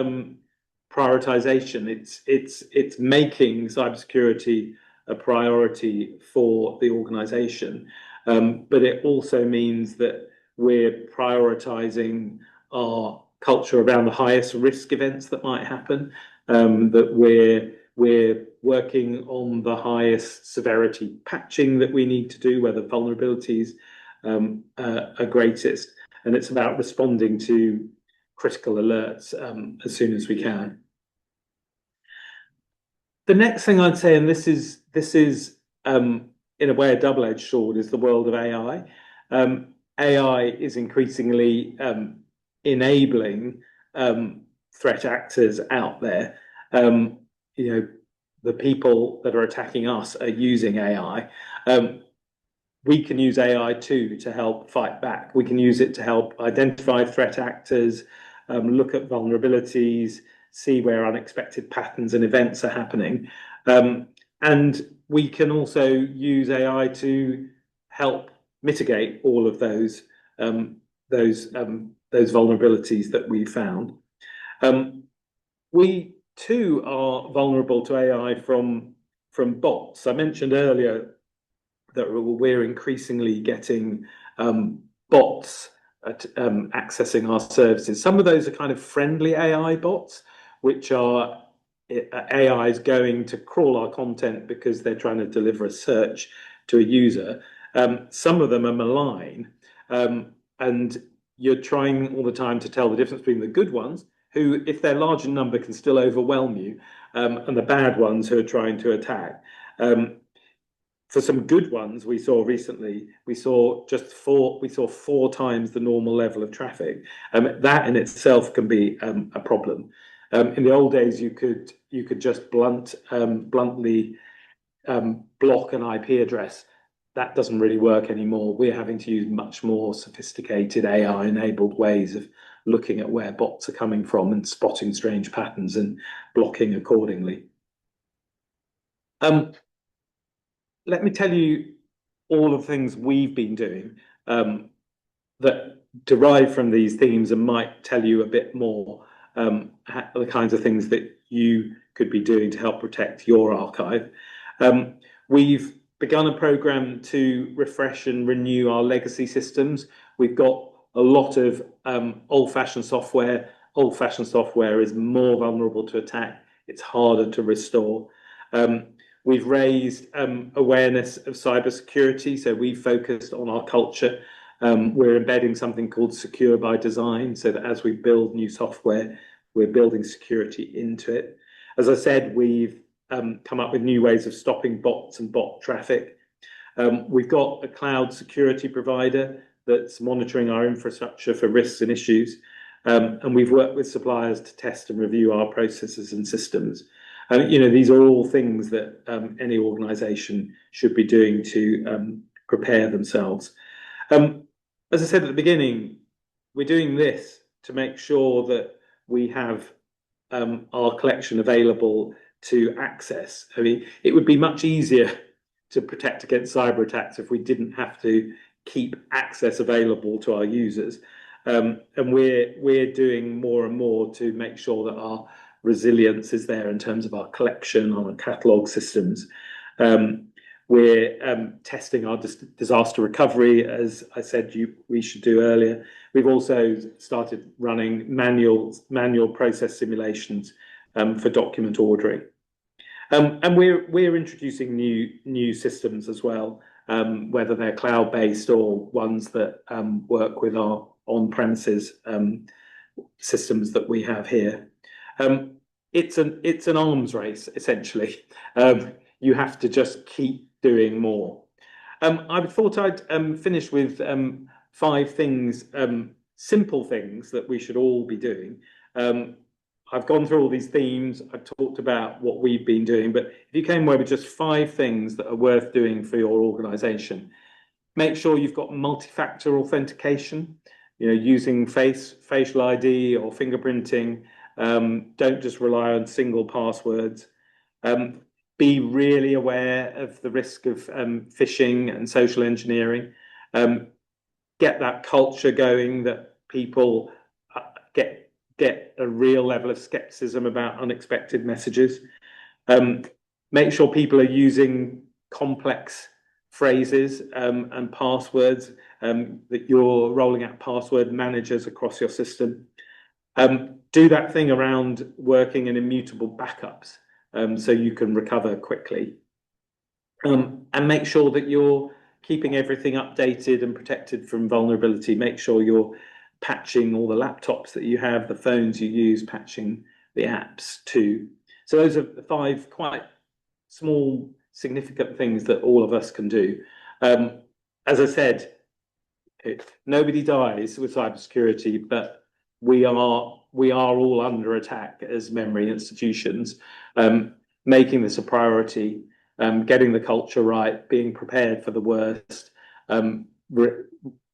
prioritization. It's making cybersecurity a priority for the organization, but it also means that we're prioritizing our culture around the highest risk events that might happen, that we're working on the highest severity patching that we need to do, where the vulnerabilities are greatest, and it's about responding to critical alerts as soon as we can. The next thing I'd say, and this is in a way a double-edged sword, is the world of AI. AI is increasingly enabling threat actors out there. You know, the people that are attacking us are using AI. We can use AI too to help fight back. We can use it to help identify threat actors, look at vulnerabilities, see where unexpected patterns and events are happening. And we can also use AI to help mitigate all of those vulnerabilities that we found. We too are vulnerable to AI from bots. I mentioned earlier that we're increasingly getting bots accessing our services. Some of those are kind of friendly AI bots, which are AI is going to crawl our content because they're trying to deliver a search to a user. Some of them are malign, and you're trying all the time to tell the difference between the good ones, who, if they're large in number, can still overwhelm you, and the bad ones who are trying to attack. For some good ones we saw recently, we saw 4 times the normal level of traffic. That in itself can be a problem. In the old days, you could just bluntly block an IP address. That doesn't really work anymore. We're having to use much more sophisticated AI-enabled ways of looking at where bots are coming from and spotting strange patterns and blocking accordingly. Let me tell you all of the things we've been doing that derive from these themes and might tell you a bit more the kinds of things that you could be doing to help protect your archive. We've begun a program to refresh and renew our legacy systems. We've got a lot of old-fashioned software. Old-fashioned software is more vulnerable to attack. It's harder to restore. We've raised awareness of cybersecurity, so we've focused on our culture. We're embedding something called secure by design, so that as we build new software, we're building security into it. As I said, we've come up with new ways of stopping bots and bot traffic. We've got a cloud security provider that's monitoring our infrastructure for risks and issues. And we've worked with suppliers to test and review our processes and systems. You know, these are all things that any organisation should be doing to prepare themselves. As I said at the beginning, we're doing this to make sure that we have our collection available to access. I mean, it would be much easier to protect against cyber attacks if we didn't have to keep access available to our users. And we're doing more and more to make sure that our resilience is there in terms of our collection, our catalogue systems. We're testing our disaster recovery, as I said we should do earlier. We've also started running manual process simulations for document ordering. And we're introducing new systems as well. whether they're cloud-based or ones that work with our on-premises systems that we have here. It's an arms race, essentially. You have to just keep doing more. I thought I'd finish with 5 things, simple things that we should all be doing. I've gone through all these themes, I've talked about what we've been doing, but if you came away with just 5 things that are worth doing for your organisation, make sure you've got multi-factor authentication, using facial ID or fingerprinting. Don't just rely on single passwords. Be really aware of the risk of phishing and social engineering. Get that culture going that people get a real level of skepticism about unexpected messages. Make sure people are using complex phrases and passwords, that you're rolling out password managers across your system. Do that thing around working in immutable backups, so you can recover quickly. And make sure that you're keeping everything updated and protected from vulnerability. Make sure you're patching all the laptops that you have, the phones you use, patching the apps too. So those are the 5 quite small, significant things that all of us can do. As I said, nobody dies with cybersecurity, but we are all under attack as memory institutions. Making this a priority, getting the culture right, being prepared for the worst,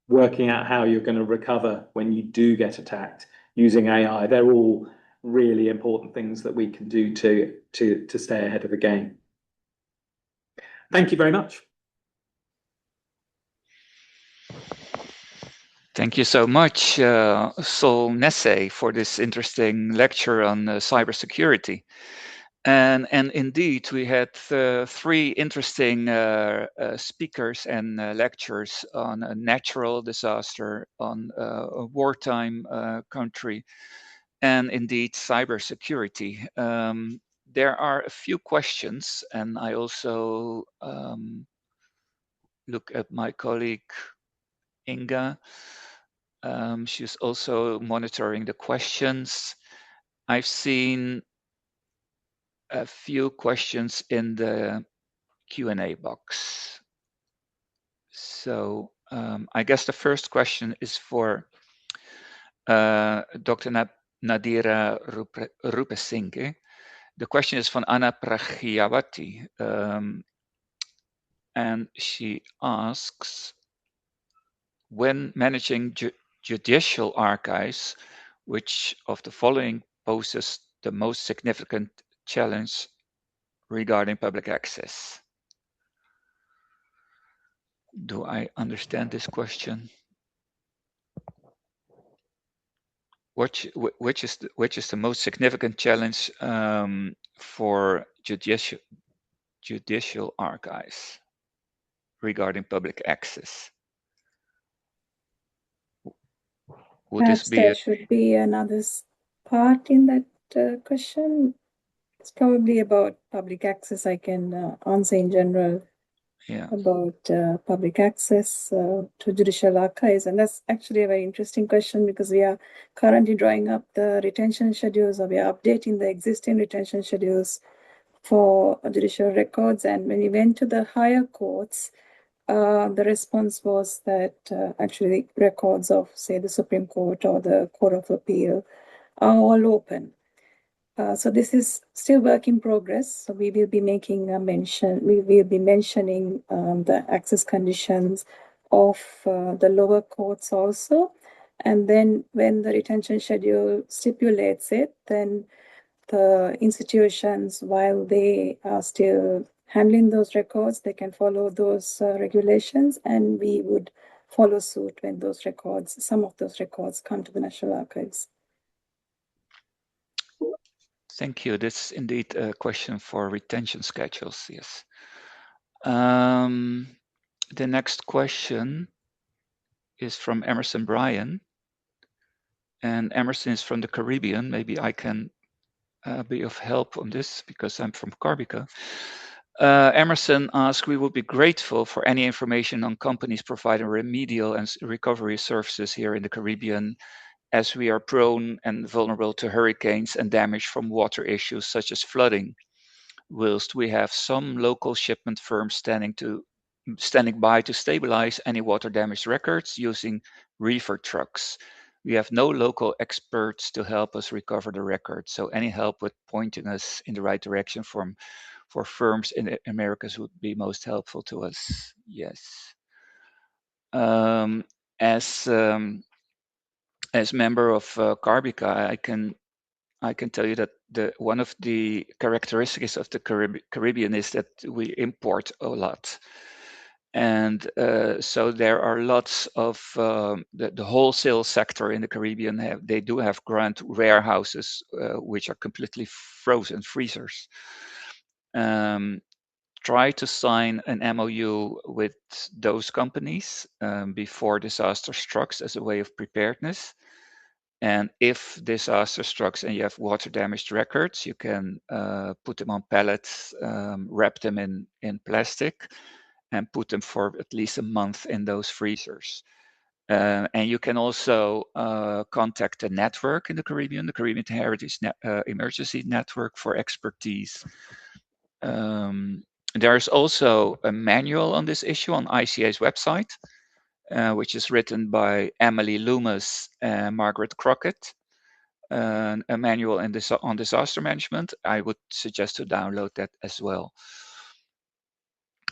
working out how you're going to recover when you do get attacked using AI. They're all really important things that we can do to stay ahead of the game. Thank you very much. Thank you so much, Saul Nassé, for this interesting lecture on cybersecurity. And indeed, we had 3 interesting speakers and lectures on a natural disaster, on a wartime country, and indeed cybersecurity. There are a few questions, and I also look at my colleague Inga. She's also monitoring the questions. I've seen a few questions in the Q&A box. So I guess the first question is for Dr. Nadeera Rupesinghe. The question is from Anna Prachiavati, and she asks, when managing judicial archives, which of the following poses the most significant challenge regarding public access? Do I understand this question? Which is the most significant challenge for judicial archives regarding public access? Would Perhaps this be there should be another part in that question. It's probably about public access. I can answer in general about public access to judicial archives. And that's actually a very interesting question, because we are currently drawing up the retention schedules, or we are updating the existing retention schedules for judicial records. And when we went to the higher courts, the response was that actually records of, say, the Supreme Court or the Court of Appeal are all open. So this is still work in progress. So we will be making a mention. We will be mentioning the access conditions of the lower courts also. And then when the retention schedule stipulates it, then the institutions, while they are still handling those records, they can follow those regulations, and we would follow suit when those records, some of those records, come to the National Archives. Thank you. This is indeed a question for retention schedules, yes. The next question is from Emerson Bryan. And Emerson is from the Caribbean. Maybe I can be of help on this, because I'm from Carbica. Emerson asks, we would be grateful for any information on companies providing remedial and recovery services here in the Caribbean, as we are prone and vulnerable to hurricanes and damage from water issues such as flooding, whilst we have some local shipment firms standing by to stabilize any water damage records using reefer trucks. We have no local experts to help us recover the records, so any help with pointing us in the right direction for firms in the Americas would be most helpful to us. Yes. As member of Carbica, I can tell you that one of the characteristics of the Caribbean is that we import a lot. And so there are lots of the wholesale sector in the Caribbean. They do have grand warehouses, which are completely frozen freezers. Try to sign an MOU with those companies before disaster strikes as a way of preparedness. And if disaster strikes and you have water damaged records, you can put them on pallets, wrap them in plastic, and put them for at least a month in those freezers. And you can also contact a network in the Caribbean Heritage Emergency Network for expertise. There's also a manual on this issue on ICA's website, which is written by Emily Loomis and Margaret Crockett, a manual on disaster management. I would suggest to download that as well.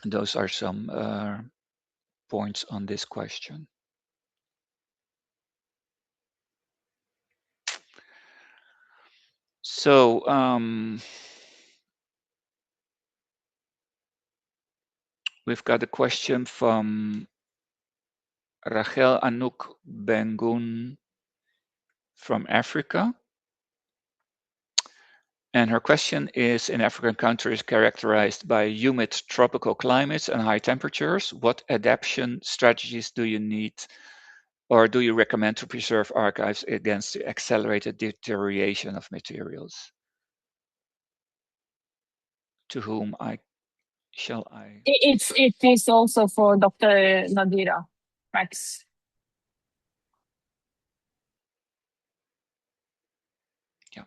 Those are some points on this question. So we've got a question from Rachel Anouk Bengun from Africa. And her question is, in African countries characterized by humid tropical climates and high temperatures, what adaptation strategies do you need or do you recommend to preserve archives against the accelerated deterioration of materials? To whom shall I? It is also for Dr. Nadeera, Max. Yeah.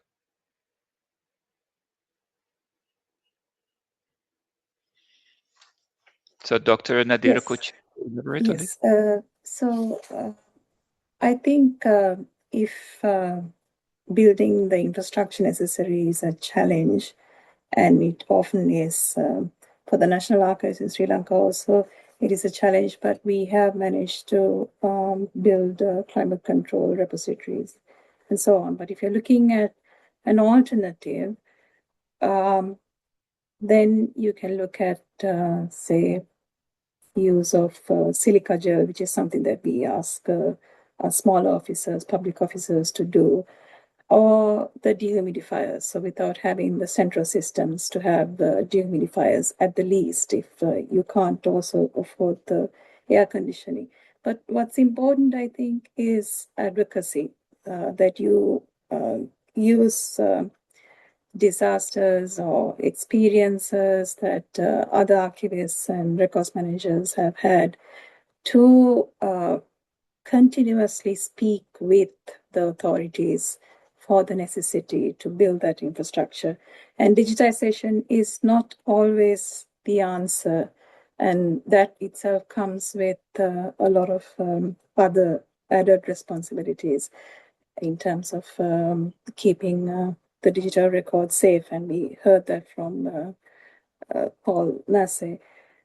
So Dr. Nadeera, Yes. could you elaborate on this? So I think if building the infrastructure necessary is a challenge, and it often is for the National Archives in Sri Lanka also, it is a challenge, but we have managed to build climate control repositories and so on. But if you're looking at an alternative, then you can look at, say, use of silica gel, which is something that we ask our smaller officers, public officers to do, or the dehumidifiers. So without having the central systems, to have the dehumidifiers at the least, if you can't also afford the air conditioning. But what's important, I think, is advocacy, that you use disasters or experiences that other archivists and records managers have had to continuously speak with the authorities for the necessity to build that infrastructure. And digitization is not always the answer, and that itself comes with a lot of other added responsibilities in terms of keeping the digital record safe, and we heard that from Saul Nassé.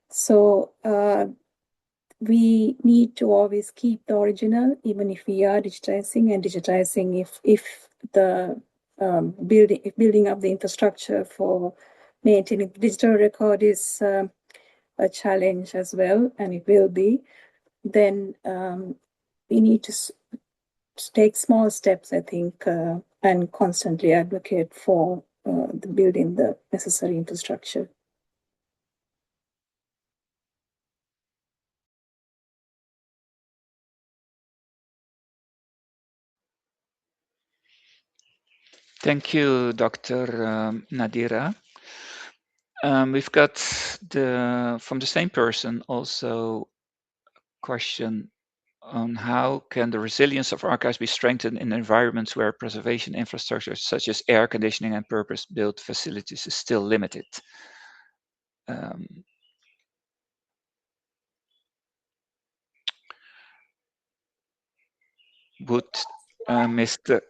So we need to always keep the original, even if we are digitizing, and digitizing if the building up the infrastructure for maintaining the digital record is a challenge as well, and it will be, then we need to take small steps, I think, and constantly advocate for building the necessary infrastructure. Thank you, Dr. Nadeera. We've got from the same person also a question on how can the resilience of archives be strengthened in environments where preservation infrastructure such as air conditioning and purpose-built facilities is still limited. Would Mr.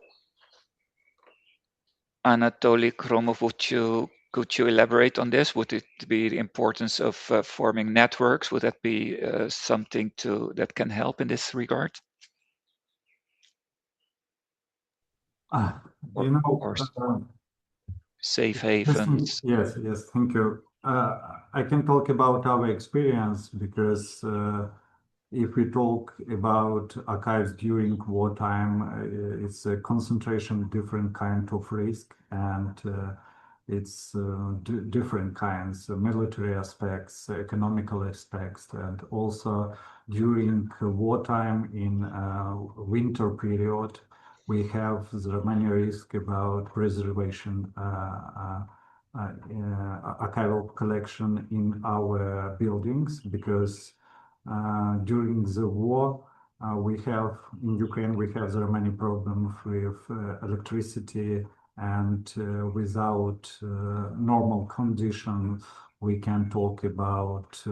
Anatolii Khromov, could you elaborate on this? Would it be the importance of forming networks? Would that be something that can help in this regard? Safe havens. Yes, thank you. I can talk about our experience because if we talk about archives during wartime, it's a concentration, different kind of risk, and it's different kinds of military aspects, economical aspects, and also during wartime in winter period, we have the many risks about preservation archival collection in our buildings because during the war we have in Ukraine there are many problems with electricity and without normal conditions we can talk about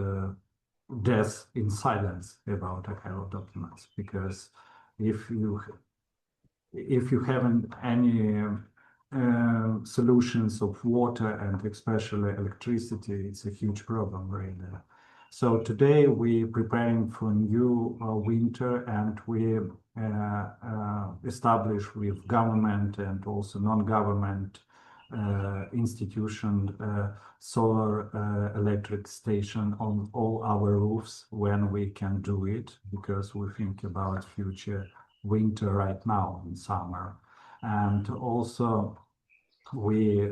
death in silence about archival documents because if you haven't any solutions of water and especially electricity, it's a huge problem really. So today we're preparing for new winter and we establish with government and also non-government institution solar electric station on all our roofs when we can do it because we think about future winter right now in summer. And also we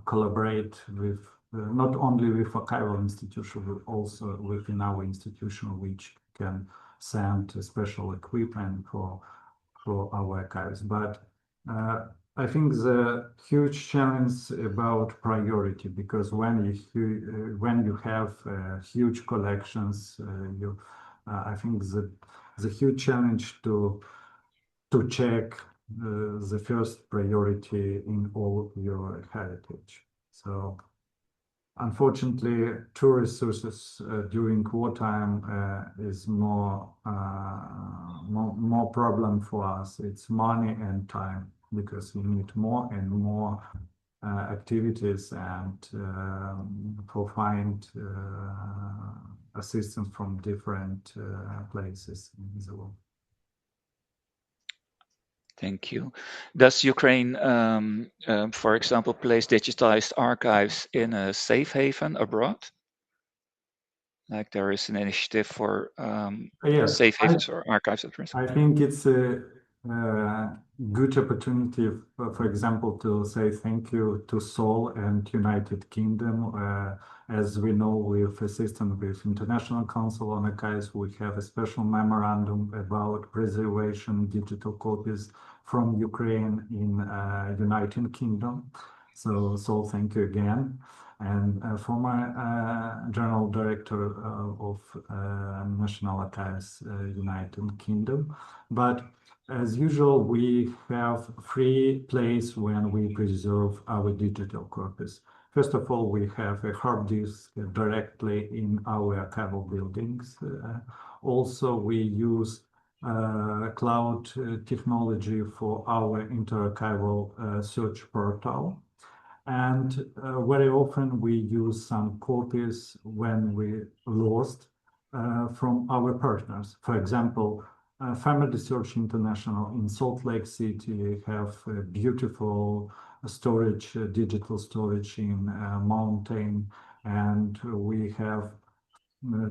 collaborate with not only with archival institution, but also within our institution, which can send special equipment for our archives. But I think the huge challenge about priority, because when you have huge collections, I think the huge challenge to check the first priority in all your heritage. So unfortunately, tourist resources during wartime is more problem for us. It's money and time because we need more and more activities and for find assistance from different places in the world. Thank you. Does Ukraine, for example, place digitized archives in a safe haven abroad? Like there is an initiative for yes, safe havens for archives at risk? I think it's a good opportunity, for example, to say thank you to Saul and United Kingdom. As we know, with assistance with International Council on Archives, we have a special memorandum about preservation digital copies from Ukraine in United Kingdom. So thank you again. And former General Director of National Archives, United Kingdom. But as usual, we have free place when we preserve our digital copies. First of all, we have a hard disk directly in our archival buildings. Also, we use cloud technology for our interarchival search portal. And very often we use some copies when we lost from our partners. For example, Family Research International in Salt Lake City have a beautiful storage, digital storage in mountain, and we have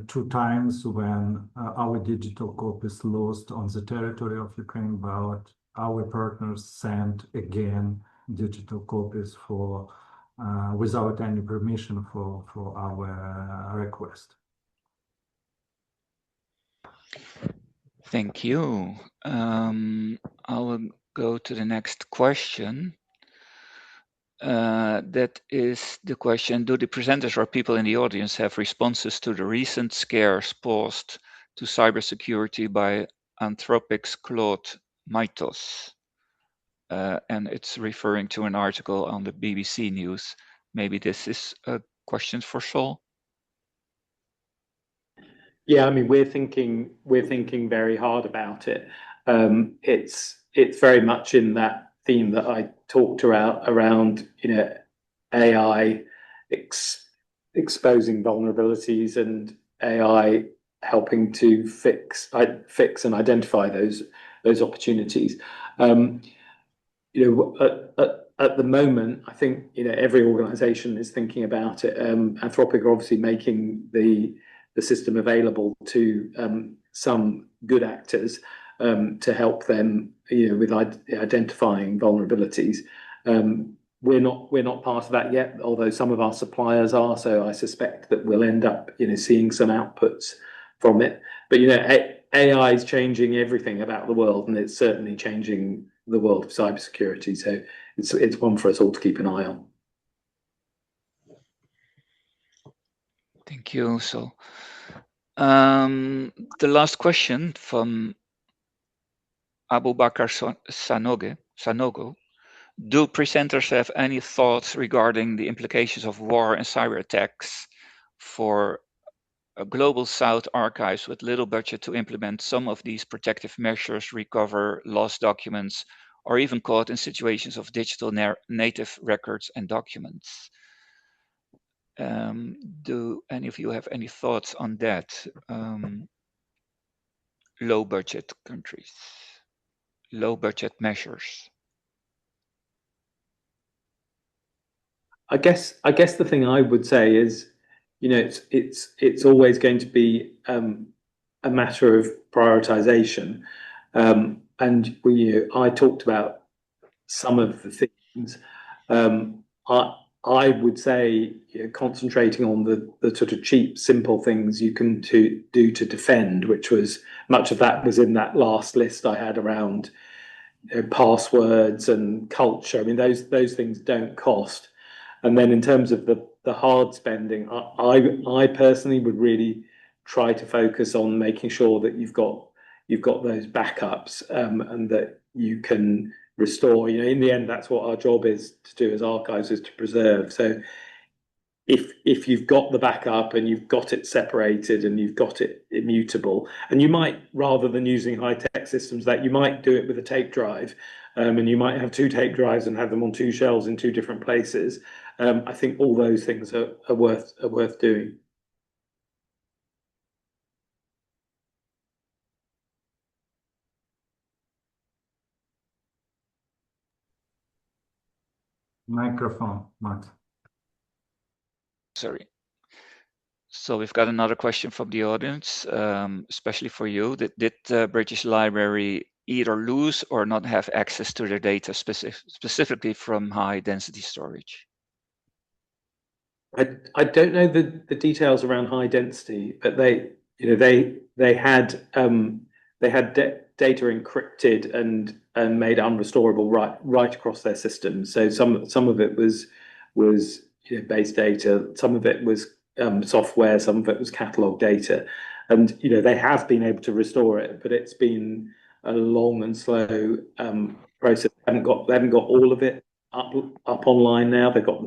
2 times when our digital copies lost on the territory of Ukraine, but our partners sent again digital copies for without any permission for our request. Thank you. I will go to the next question. That is the question. Do the presenters or people in the audience have responses to the recent scares posed to cybersecurity by Anthropic's Claude Mythos? And it's referring to an article on the BBC News. Maybe this is a question for Saul. Yeah, I mean, we're thinking very hard about it. It's very much in that theme that I talked around, AI exposing vulnerabilities and AI helping to fix and identify those opportunities. At the moment, I think every organization is thinking about it. Anthropic are obviously making the system available to some good actors to help them with identifying vulnerabilities. We're not part of that yet, although some of our suppliers are, so I suspect that we'll end up seeing some outputs from it. But AI is changing everything about the world, and it's certainly changing the world of cybersecurity, so it's one for us all to keep an eye on. Thank you. So the last question from Abu Bakr Sanogo. Do presenters have any thoughts regarding the implications of war and cyber attacks for a global South archives with little budget to implement some of these protective measures, recover lost documents, or even caught in situations of digital native records and documents? Do any of you have any thoughts on that? Low budget countries, low budget measures. I guess the thing I would say is, it's always going to be a matter of prioritization, and I talked about some of the things. I would say concentrating on the sort of cheap, simple things you can do to defend, which was much of that was in that last list I had around passwords and culture. I mean, those things don't cost. And then in terms of the hard spending, I personally would really try to focus on making sure that you've got those backups, and that you can restore. In the end, that's what our job is to do as archives, is to preserve. So if you've got the backup and you've got it separated and you've got it immutable, and you might, rather than using high-tech systems, that you might do it with a tape drive, and you might have 2 tape drives and have them on 2 shelves in 2 different places. I think all those things are worth doing. Microphone, Matt. Sorry. So we've got another question from the audience, especially for you. Did the British Library either lose or not have access to their data specifically from high density storage? I don't know the details around high density, but they had data encrypted and made unrestorable right across their systems. So some of it was base data, some of it was software, some of it was catalog data, and they have been able to restore it, but it's been a long and slow process. They haven't got all of it up online now. They've got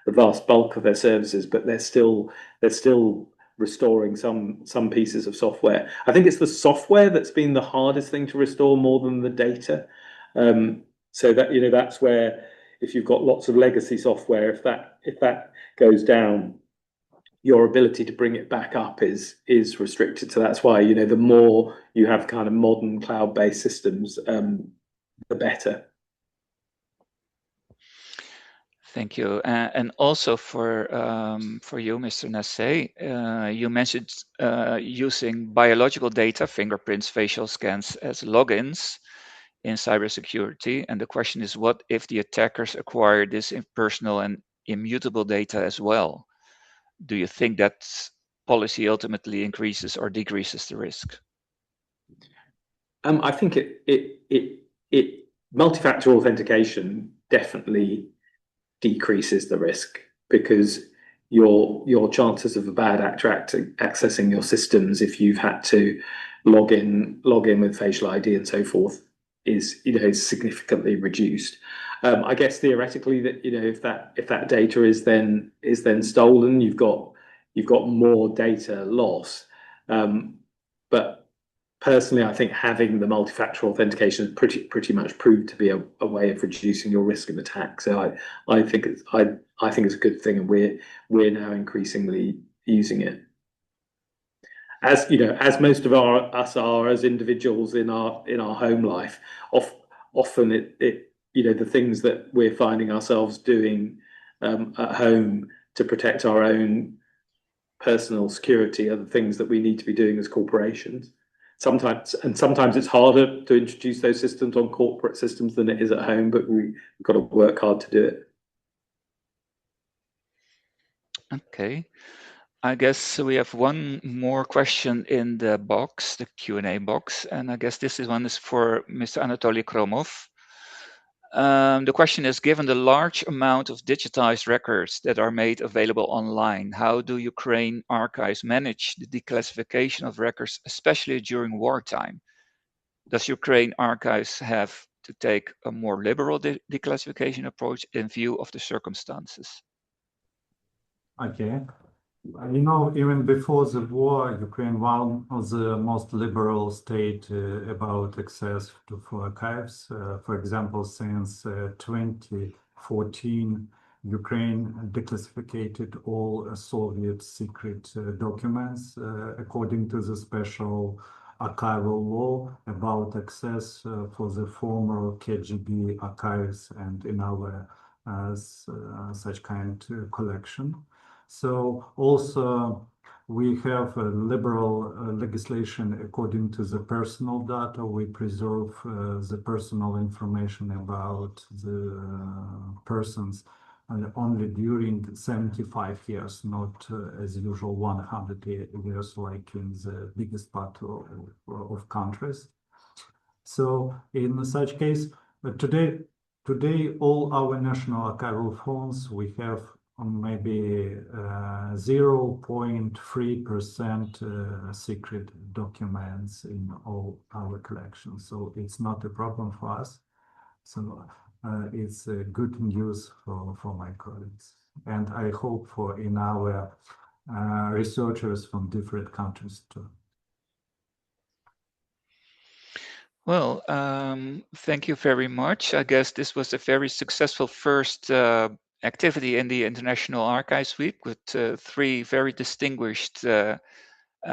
the vast bulk of their services, but they're still restoring some pieces of software. I think it's the software that's been the hardest thing to restore more than the data. So that that's where, if you've got lots of legacy software, if that goes down, your ability to bring it back up is restricted. So that's why the more you have kind of modern cloud-based systems, the better. Thank you. And also for you, Mr. Nassé, you mentioned using biological data, fingerprints, facial scans as logins in cybersecurity. And the question is, what if the attackers acquire this personal and immutable data as well? Do you think that policy ultimately increases or decreases the risk? I think it multi-factor authentication definitely decreases the risk, because your chances of a bad actor accessing your systems, if you've had to log in with facial ID and so forth, is significantly reduced. I guess theoretically that if that data is then stolen, you've got more data loss. But personally, I think having the multi-factor authentication is pretty much proved to be a way of reducing your risk of attack. So I think it's a good thing, and we're now increasingly using it. As most of us are as individuals in our home life, often the things that we're finding ourselves doing at home to protect our own personal security are the things that we need to be doing as corporations. Sometimes it's harder to introduce those systems on corporate systems than it is at home, but we've got to work hard to do it. Okay. I guess we have one more question in the box, the Q&A box, and I guess this one is for Mr. Anatolii Khromov. The question is, given the large amount of digitized records that are made available online, how do Ukraine archives manage the declassification of records, especially during wartime? Does Ukraine archives have to take a more liberal declassification approach in view of the circumstances? Okay. Even before the war, Ukraine was the most liberal state about access to archives. For example, since 2014, Ukraine declassified all Soviet secret documents according to the special archival law about access for the former KGB archives and in our such kind of collection. So also we have a liberal legislation according to the personal data. We preserve the personal information about the persons only during 75 years, not as usual 100 years like in the biggest part of countries. So in such case, today all our national archival funds, we have maybe 0.3% secret documents in all our collections. So it's not a problem for us. So it's good news for my colleagues. And I hope for in our researchers from different countries too. Well, thank you very much. I guess this was a very successful first activity in the International Archives Week with 3 very distinguished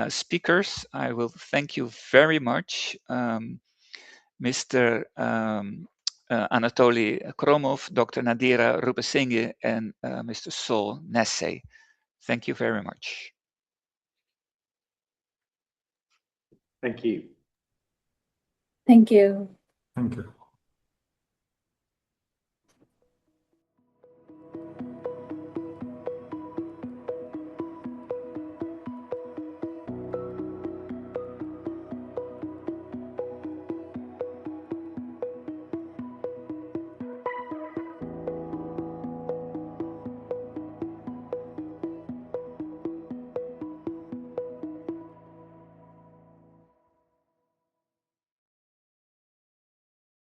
speakers. I will thank you very much, Mr. Anatolii Khromov, Dr. Nadeera Rupesinghe, and Mr. Saul Nassé. Thank you very much. Thank you. Thank you. Thank you.